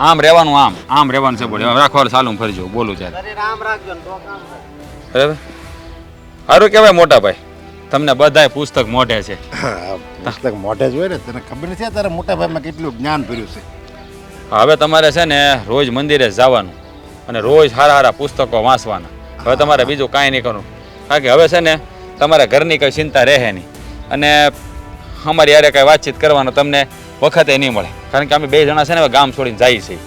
આમ રહેવાનું, આમ રહેવાનું છે. બોલે રાખવાનું ચાલુ ફરજો, બોલું ત્યારે. બરાબર, સારું કહેવાય મોટા ભાઈ, તમને બધાય પુસ્તક મોઢે છે. પુસ્તક મોઢે જ હોય ને. તને ખબર નથી તારા મોટા ભાઈમાં કેટલું જ્ઞાન ભર્યું છે. હવે તમારે છે ને રોજ મંદિરે જવાનું અને રોજ સારા સારા પુસ્તકો વાંચવાના. હવે તમારે બીજું કાંઈ નહીં કરવું, કારણ કે હવે છે ને તમારા ઘરની કંઈ ચિંતા રહે નહીં અને અમારી યારે કાંઈ વાતચીત કરવાનો તમને વખતે નહીં મળે, કારણ કે અમે 2 જણા છે ને હવે ગામ છોડીને જઈએ છીએ.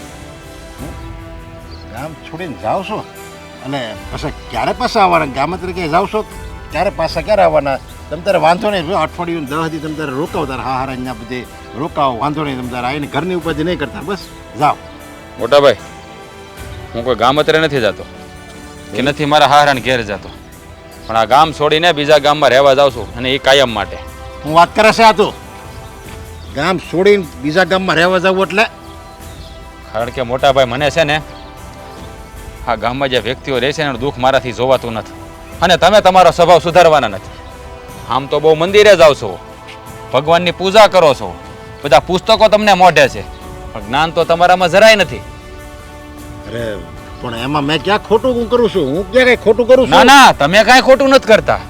ગામ છોડીને જાઓ છો અને પછી ક્યારે પાછા આવવાના? ગામ તરીકે જાઓ છો ક્યારે પાછા ક્યારે આવવાના? તમે તારે વાંધો નહીં, અઠવાડિયું 10 દી તમે તારે રોકાવ, તારે હા હારા અહીંયા બધે રોકાવો, વાંધો નહીં. તમે તારે આવીને ઘરની ઉપાધિ નહીં કરતા, બસ જાઓ. મોટા ભાઈ, હું કોઈ ગામ અત્યારે નથી જતો કે નથી મારા હારાને ઘેર જતો, પણ આ ગામ છોડીને બીજા ગામમાં રહેવા જાઉં છું, અને એ કાયમ માટે. હું વાત કરે છે આ તો ગામ છોડીને બીજા ગામમાં રહેવા જવું એટલે? કારણ કે મોટા ભાઈ મને છે ને આ ગામમાં જે વ્યક્તિઓ રહે છે એનું દુઃખ મારાથી જોવાતું નથી, અને તમે તમારો સ્વભાવ સુધારવાના નથી. આમ તો બહુ મંદિરે જાઓ છો, ભગવાનની પૂજા કરો છો, બધા પુસ્તકો તમને મોઢે છે, પણ જ્ઞાન તો તમારામાં જરાય નથી. અરે પણ એમાં મેં ક્યાં ખોટું હું કરું છું? હું ક્યાં કઈ ખોટું કરું ના છું? ના, તમે કાંઈ ખોટું નથી કરતા.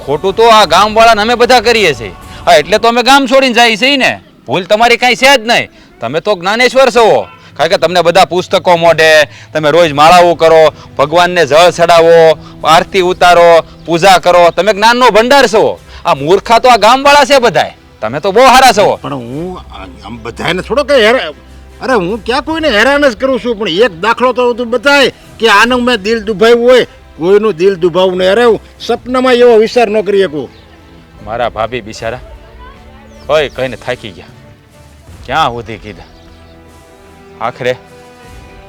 ખોટું તો આ ગામવાળાને અમે બધા કરીએ છીએ. હા, એટલે તો અમે ગામ છોડીને જઈએ છીએ ને. ભૂલ તમારી કાંઈ છે જ નહીં. તમે તો જ્ઞાનેશ્વર છો, કારણ કે તમને બધા પુસ્તકો મોઢે, તમે રોજ માળાઓ કરો, ભગવાનને જળ ચડાવો, આરતી ઉતારો, પૂજા કરો, તમે જ્ઞાનનો ભંડાર છો. આ મૂર્ખા તો આ ગામવાળા છે બધાય. તમે તો બહુ સારા છો. પણ હું આમ બધાને થોડો કઈ અરે હું ક્યાં કોઈને હેરાન જ કરું છું, પણ એક દાખલો તો તું બતાય કે આનું મેં દિલ દુભાવ્યું હોય. કોઈનું દિલ દુભાવવું નહીં. અરે હું સપનામાં એવો વિચાર ન કરી શકું. મારા ભાભી બિચારા હોય કહીને થાકી ગયા, ક્યાં સુધી કીધા. આખરે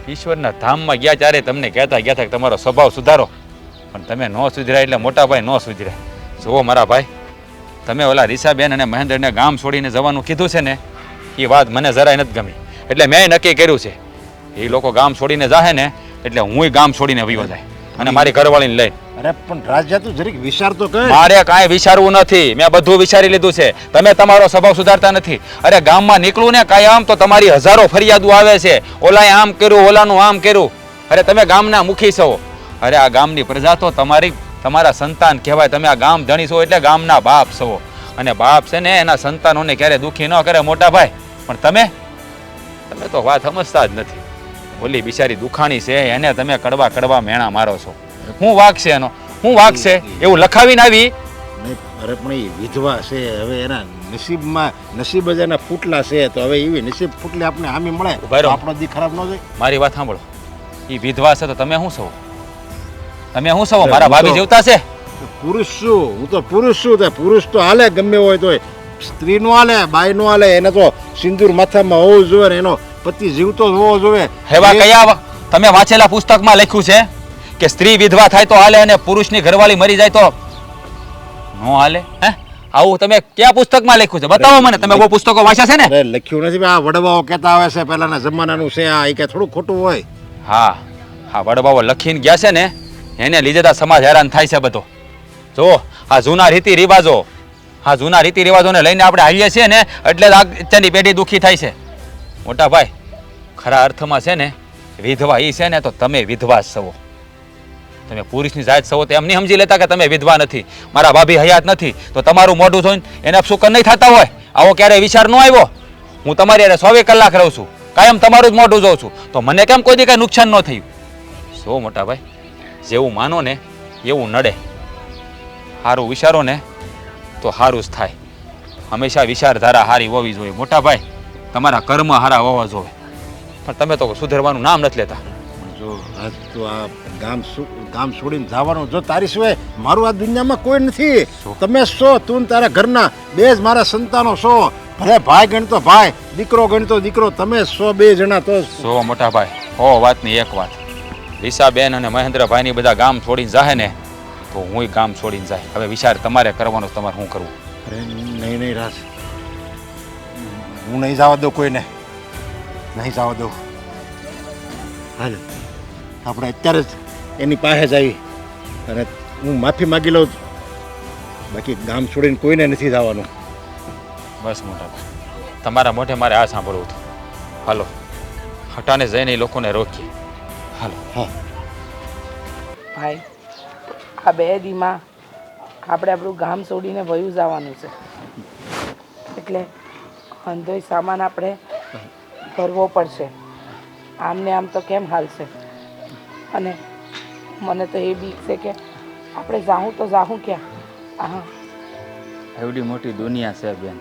ઈશ્વરના ધામમાં ગયા ત્યારે તમને કહેતા કે તમારો સ્વભાવ સુધારો, પણ તમે ન સુધર્યા એટલે મોટા ભાઈ ન સુધર્યા. જુઓ મારા ભાઈ, તમે ઓલા રીસાબેન અને મહેન્દ્રને ગામ છોડીને જવાનું કીધું છે ને, એ વાત મને જરાય નથી ગમી. એટલે મેં નક્કી કર્યું છે એ લોકો ગામ છોડીને જાહે ને એટલે હુંય ગામ છોડીને વયો જાય અને મારી ઘરવાળીને લઈને. અરે પણ રાજા તું જરીક વિચાર તો કર. મારે કાંઈ વિચારવું નથી, મેં બધું વિચારી લીધું છે. તમે તમારો સ્વભાવ સુધારતા નથી. અરે ગામમાં નીકળું ને કાયમ તો તમારી હજારો ફરિયાદો આવે છે, ઓલાએ આમ કર્યું, ઓલાનું આમ કર્યું. અરે તમે ગામના મુખી છો. અરે આ ગામની પ્રજા તો તમારા સંતાન કહેવાય. તમે આ ગામ ધણી છો એટલે ગામના બાપ છો, અને બાપ છે ને એના સંતાનોને ક્યારે દુઃખી ન કરે મોટા ભાઈ. પણ તમે તો વાત સમજતા જ નથી. ઓલી બિચારી દુખાણી છે એને તમે કડવા મેણા મારો છો. હું વાંક છે એનો? હું વાંક છે એવું લખાવીને આવી? નહીં, અરે પણ એ વિધવા છે, હવે એના નસીબ જ એના ફૂટલા છે, તો હવે એવી નસીબ ફૂટલી આપણે હામી મળે ઉભા રહો. તો આપણો દી ખરાબ ન જાય. મારી વાત સાંભળો, એ વિધવા છે તો તમે શું છો? તમે શું છો? મારા ભાભી જીવતા છે. પુરુષ છું, હું તો પુરુષ છું. તો પુરુષ તો હાલે ગમે હોય તો, સ્ત્રી નો હાલે, બાઈ નો હાલે. એને તો સિંદૂર માથામાં હોવું જોઈએ ને એનો પતિ જીવતો જ હોવો જોઈએ. હેવા કયા તમે વાંચેલા પુસ્તકમાં લખ્યું છે કે સ્ત્રી વિધવા થાય તો હાલે અને પુરુષની ઘરવાળી મરી જાય તો નો હાલે? હે, આવું તમે કયા પુસ્તકમાં લખ્યું છે? બતાવો મને. તમે બહુ પુસ્તકો વાંચ્યા છે ને? અરે લખ્યું નથી, આ વડવાઓ કહેતા આવે છે પહેલાના જમાનાનું છે આ. એ કે થોડું ખોટું હોય? હા હા, વડબાઓ લખીને ગયા છે ને એને લીધે તો સમાજ હેરાન થાય છે બધો. જો આ જૂના રીતિ રિવાજો, હા જૂના રીતિ રિવાજોને લઈને આપણે હાલીએ છીએ ને એટલે જ અત્યારની પેઢી દુઃખી થાય છે. મોટા ભાઈ, ખરા અર્થમાં છે ને વિધવા એ છે ને તો તમે વિધવા જ છો. તમે પુરુષની જાત છો તો એમ નહીં સમજી લેતા કે તમે વિધવા નથી. મારા ભાભી હયાત નથી તો તમારું મોઢું જોઈને એને અપશુકન નહીં થતા હોય? આવો ક્યારેય વિચાર ન આવ્યો? હું તમારી હારે 24 કલાક રહું છું, કાયમ તમારું જ મોઢું જોઉં છું, તો મને કેમ કોઈ દી કાંઈ નુકસાન ન થયું? શું મોટા ભાઈ, જેવું માનો ને એવું નડે. સારું વિચારો ને તો સારું જ થાય. હંમેશા વિચારધારા સારી હોવી જોઈએ મોટા ભાઈ. તમારા કર્મ સારા હોવા જોઈએ, પણ તમે તો સુધરવાનું નામ નથી લેતા. જો આજ તો આ ગામ છોડીને જવાનું, જો તારી સિવાય મારું આ દુનિયામાં કોઈ નથી. તમે છો, તું તારા ઘરના 2 જ મારા સંતાનો છો. ભલે ભાઈ ગણતો ભાઈ, દીકરો ગણતો દીકરો, તમે છો 2 જણા તો. સો મોટા ભાઈ, હો વાતની એક વાત, રીસાબેન અને મહેન્દ્રભાઈની બધા ગામ છોડીને જાહે ને તો હું ગામ છોડીને જાય. હવે વિચાર તમારે કરવાનો, તમારે શું કરવું? અરે નહીં રાજ, હું નહીં જવા દઉં કોઈને, નહીં જવા દઉં. હાલ આપણે અત્યારે જ એની પાસે જ આવી અને હું માફી માગી લઉં. બાકી ગામ છોડીને કોઈને નથી જવાનું. બસ મોટા ભાઈ, તમારા મોઢે મારે આ સાંભળવું હતું. હાલો હટાને જઈને એ લોકોને રોકીએ. હાલો. હા ભાઈ, આ 2 દીમાં આપણે આપણું ગામ છોડીને વયું જવાનું છે, એટલે અંધોય સામાન આપણે ભરવો પડશે. આમ ને આમ તો કેમ હાલશે? અને મને તો એ બીક છે કે આપણે જાઉં તો જાઉં ક્યાં? હા, એવડી મોટી દુનિયા છે બેન,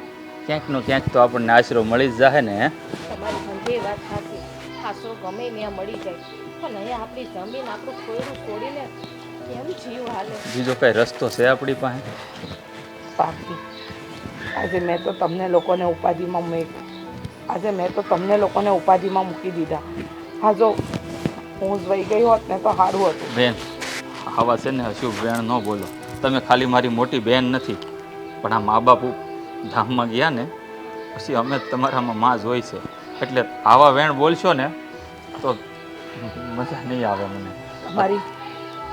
ક્યાંકનો ક્યાંક તો આપણને આશરો મળી જ જાય ને. હે તમારી બધી વાત સાચી, આશરો ગમે ત્યાં મળી જાય, પણ અહીંયા આપણી જમીન આપણું ખોયરું છોડીને કેમ જીવ હાલે? બીજો કઈ રસ્તો છે આપણી પાસે? બાકી આજે મેં તો તમને લોકોને ઉપાધિમાં મૂકી દીધા. હા, જો હું જ વહી ગઈ હોત ને તો સારું હતું. બેન, આવા છે ને અશુભ વેણ ન બોલો. તમે ખાલી મારી મોટી બેન નથી, પણ આ મા બાપ ધામમાં ગયા ને પછી અમે જ તમારામાં માં જ હોય છે, એટલે આવા વેણ બોલશો ને તો મજા નહીં આવે મને. તમારી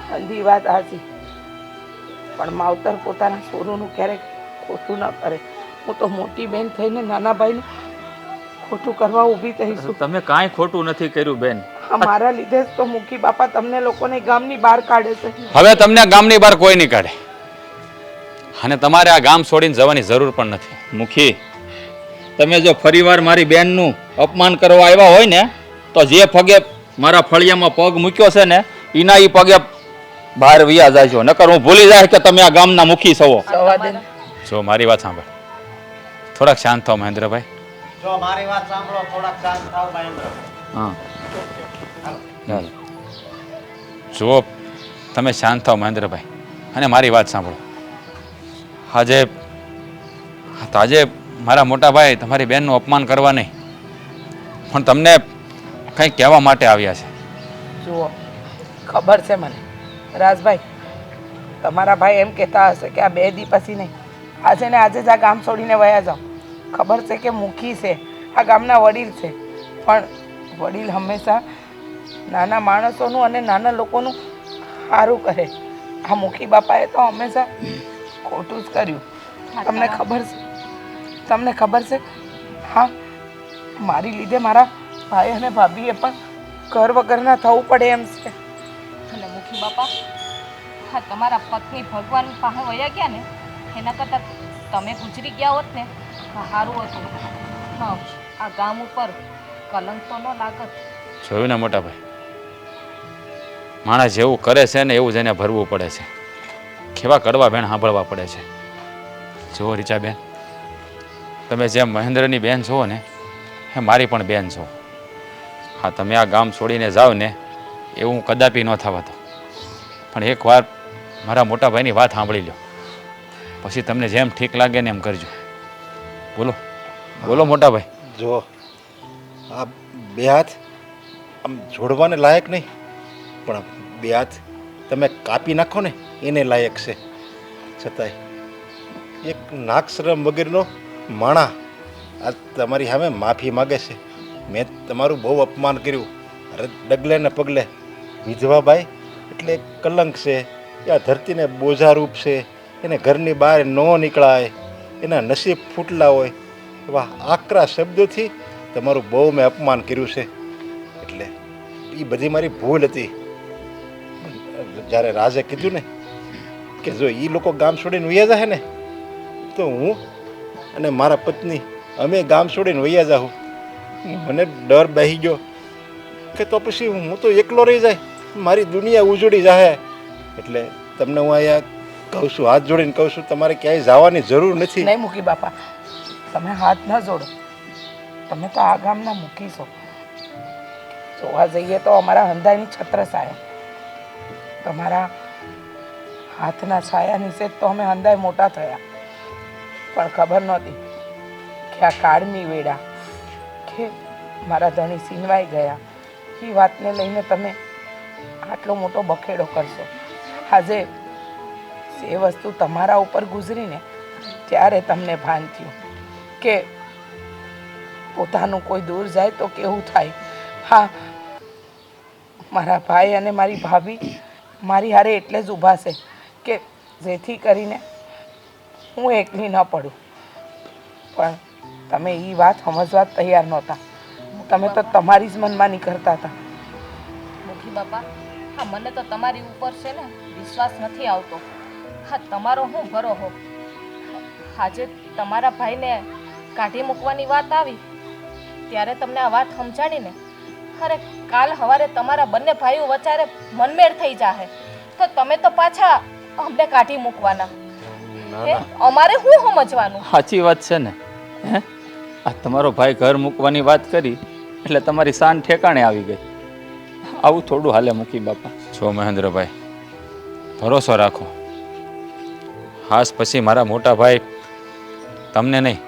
બધી વાત સાચી, પણ માવતર પોતાના સોરુનું ક્યારેક ખોટું ન કરે. હું તો મોટી બેન થઈને નાના ભાઈને ખોટું કરવા ઊભી થઈશું. તમે કાંઈ ખોટું નથી કર્યું બેન. મારા લીધે જ તો મુખી બાપા તમને લોકોને ગામની બહાર કાઢે છે. હવે તમને આ ગામની બહાર કોઈ નહીં કાઢે, અને તમારે આ ગામ છોડીને જવાની જરૂર પણ નથી. મુખી, તમે જો ફરીવાર મારી બેનનું અપમાન કરવા આવ્યા હોય ને તો જે પગે મારા ફળિયામાં પગ મૂક્યો છે ને એના એ પગે બહાર વિયા જાય છો, નકર હું ભૂલી જાય કે તમે આ ગામના મુખી છો. સવાદન જો મારી વાત સાંભળ, થોડાક શાંત થાવ મહેન્દ્રભાઈ. જો મારી વાત સાંભળો, થોડાક શાંત થાવ મહેન્દ્ર. હા, જો તમે શાંત થાવ મહેન્દ્રભાઈ, અને મારી વાત સાંભળો. આજે મારા મોટા ભાઈ તમારી બહેનનું અપમાન કરવા નહીં, પણ તમને કંઈક કહેવા માટે આવ્યા છે. જુઓ, ખબર છે મને રાજભાઈ, તમારા ભાઈ એમ કહેતા હશે કે આ 2 દી પછી નહીં, આજે ને આજે જ આ ગામ છોડીને વયા જાઓ. ખબર છે કે મુખી છે, આ ગામના વડીલ છે, પણ વડીલ હંમેશા નાના માણસોનું અને નાના લોકોનું સારું કરે. આ મુખી બાપાએ તો હંમેશા ખોટું જ કર્યું. તમને ખબર છે? હા, મારી લીધે મારા ભાઈ અને ભાભીએ પણ ઘર વગરના થવું પડે એમ છે. અને મુખી બાપા, હા, તમારા પત્ની ભગવાન પાસે વયા ગયા ને એના કરતાં તમે ગુજરી ગયા હોત ને તો સારું હતું. હા, આ ગામ ઉપર કલંક તો ન લાગત. જોયું ને મોટા ભાઈ, માણસ જેવું કરે છે ને એવું જ એને ભરવું પડે છે. કેવા કડવા બેન સાંભળવા પડે છે. જુઓ રીચાબેન, તમે જેમ મહેન્દ્રની બેન છો ને એ મારી પણ બેન છો. હા, તમે આ ગામ છોડીને જાઓ ને એવું હું કદાપી ન થવા દો, પણ એકવાર મારા મોટા ભાઈની વાત સાંભળી લો, પછી તમને જેમ ઠીક લાગે ને એમ કરજો. બોલો બોલો મોટા ભાઈ. જો આ 2 હાથ આમ જોડવાને લાયક નહીં, પણ 2 હાથ તમે કાપી નાખો ને એને લાયક છે. છતાંય એક નાકશરમ વગરનો માણા આ તમારી સામે માફી માગે છે. મેં તમારું બહુ અપમાન કર્યું. અરે ડગલે ને પગલે વિધવા બાઈ એટલે એક કલંક છે, એ આ ધરતીને બોજારૂપ છે. એને ઘરની બહાર ન નીકળાય, એના નસીબ ફૂટલા હોય એવા આકરા શબ્દોથી તમારું બહુ મેં અપમાન કર્યું છે. એટલે એ બધી મારી ભૂલ હતી. જ્યારે રાજે કીધું ને કે જો એ લોકો ગામ છોડીને વૈયા જાય ને તો હું અને મારા પત્ની અમે ગામ છોડીને વૈયા જાઉં, મને ડર બેસી ગયો કે તો પછી હું તો એકલો રહી જાય, મારી દુનિયા ઉજળી જાય. એટલે તમને હું અહીંયા કહું છું, હાથ જોડીને કહું છું, તમારે ક્યાંય જવાની જરૂર નથી. નહીં મુખી બાપા, તમે હાથ ન જોડો. તમે તો આ ગામના મુખી છો. જોવા જઈએ તો અમારા હંધાઈની છત્રછાયા, તમારા હાથના છાયા નીચે જ તો અમે હંધાઈ મોટા થયા. પણ ખબર નહોતી કે આ કાળની વેડા કે મારા ધણી સીનવાઈ ગયા. એ વાતને લઈને તમે આટલો મોટો બખેડો કરશો. આજે એ વસ્તુ તમારા ઉપર ગુજરીને ત્યારે તમને ભાન થયું કે પોતાનું કોઈ દૂર જાય તો કેવું થાય. હા, મારા ભાઈ અને મારી ભાભી મારી હારે એટલે જ ઊભા છે કે જેથી કરીને હું એકલી ન પડું. પણ તમે એ વાત સમજવા તૈયાર નહોતા. તમે તો તમારી જ મનમાની કરતા હતા. મુખી બાપા, હા, મને તો તમારી ઉપર છે ને વિશ્વાસ નથી આવતો. હા, તમારો હું ભરોહો. આજે તમારા ભાઈને કાઢી મૂકવાની વાત આવી ત્યારે તમને આ વાત સમજાડીને ખરેખર કાલ સવારે તમારા બંને ભાઈઓ વચારે મનમેળ થઈ જાહે તો તમે તો પાછા અમને કાઢી મૂકવાના. હે? અમારે શું સમજવાનું? સાચી વાત છે ને હે આ તમારો ભાઈ ઘર મૂકવાની વાત કરી એટલે તમારી શાન ઠેકાણે આવી ગઈ. આવું થોડું હાલે મૂકી બાપા. જો મહેન્દ્રભાઈ, ભરોસો રાખો. ખાસ પછી મારા મોટા ભાઈ તમને નહીં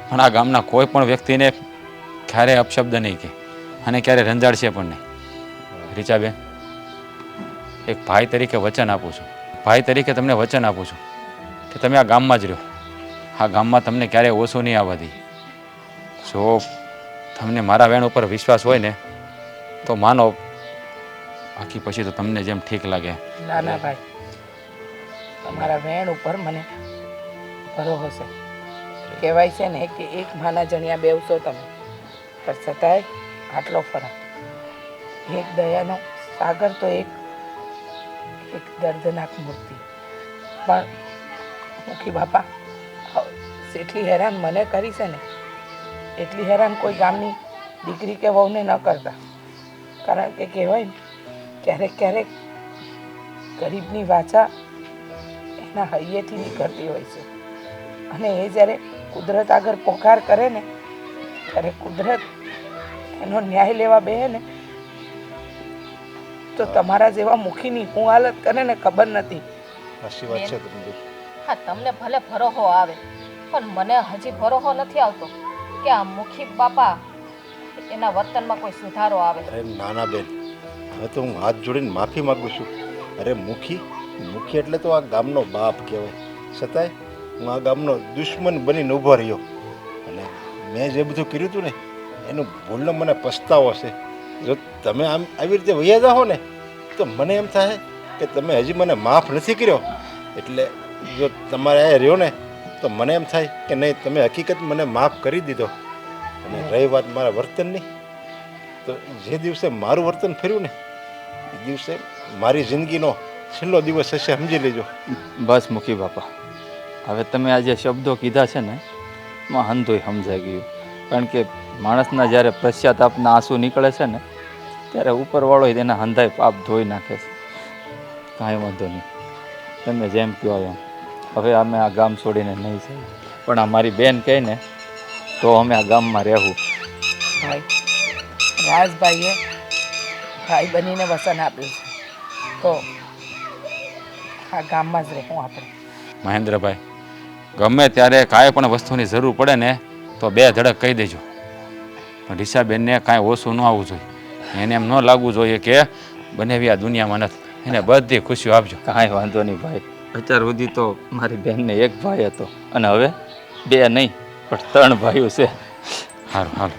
પણ આ ગામના કોઈ પણ વ્યક્તિને ક્યારેય અપશબ્દ નહીં કહે અને ક્યારે રંજાડશે પણ નહીં. રીચાબેન, એક ભાઈ તરીકે વચન આપું છું, ભાઈ તરીકે તમને વચન આપું છું કે તમે આ ગામમાં જ રહો. આ ગામમાં તમને ક્યારેય ઓછું નહીં આવવા દે. જો તમને મારા વેણ ઉપર વિશ્વાસ હોય ને તો માનો, બાકી પછી તો તમને જેમ ઠીક લાગે. ના ના ભાઈ, તમારા વેણ ઉપર મને ભરોસો છે. કહેવાય છે ને કે એક માના જણ્યા બેવશો તમે, પણ છતાંય આટલો ફરક. એક દયાનો સાગર તો એક દર્દનાક મૂર્તિ. પણ મુખી બાપા, જેટલી હેરાન મને કરી છે ને એટલી હેરાન કોઈ ગામની દીકરી કે વહુને ન કરતા. કારણ કે કહેવાય ને, ક્યારેક ક્યારેક ગરીબની વાચા એના હૈયેથી નીકળતી હોય છે અને એ જ્યારે કુદરત આગળ પોકાર કરે ને ત્યારે કુદરત એનો ન્યાય લેવા બેહે ને તો તમારા જેવા મુખીની હું હાલત કરે ને ખબર નથી. સાચી વાત છે તમને. હા, તમને ભલે ભરોસો આવે પણ મને હજી ભરોસો નથી આવતો કે આ મુખી બાપા એના વર્તનમાં કોઈ સુધારો આવે. અરે નાના બેન, હવે તો હું હાથ જોડીને માફી માગું છું. અરે મુખી એટલે તો આ ગામનો બાપ કહેવાય. છતાંય હું આ ગામનો દુશ્મન બનીને ઊભો રહ્યો અને મેં જે બધું કર્યું હતું ને એનું ભૂલનો મને પસ્તાવો છે. જો તમે આમ આવી રીતે વહ્યા જાઓ ને તો મને એમ થાય કે તમે હજી મને માફ નથી કર્યો. એટલે જો તમારે આ રહ્યો ને તો મને એમ થાય કે નહીં, તમે હકીકત મને માફ કરી દીધો. અને રહી વાત મારા વર્તનની, તો જે દિવસે મારું વર્તન ફર્યું ને એ દિવસે મારી જિંદગીનો છેલ્લો દિવસ હશે, સમજી લેજો. બસ મૂકી બાપા, હવે તમે આ જે શબ્દો કીધા છે ને એમાં હંધોય સમજાઈ ગયું. કારણ કે માણસના જ્યારે પશ્ચાતાપના આંસુ નીકળે છે ને ત્યારે ઉપરવાળો તેના હંધાય પાપ ધોઈ નાખે છે. કાંઈ વાંધો નહીં, તમે જેમ કહો એમ. હવે અમે આ ગામ છોડીને નહીં જઈએ, પણ આ મારી બેન કહે ને તો અમે આ ગામમાં રહેવું. ભાઈ, રાજભાઈએ ભાઈ બનીને વસન આપ્યું છે તો આ ગામમાં જ રહેવું આપણે. મહેન્દ્રભાઈ, ગમે ત્યારે કાંઈ પણ વસ્તુની જરૂર પડે ને તો બે ધડક કહી દેજો. પણ રીસાબેનને કાંઈ ઓછું ન આવવું જોઈએ. એને એમ ન લાગવું જોઈએ કે બનેવી આ દુનિયામાં નથી. એને બધી ખુશીઓ આપજો. કાંઈ વાંધો નહીં ભાઈ, અત્યાર સુધી તો મારી બહેનને એક ભાઈ હતો અને હવે બે નહીં પણ ત્રણ ભાઈઓ છે. સારું, હાલો.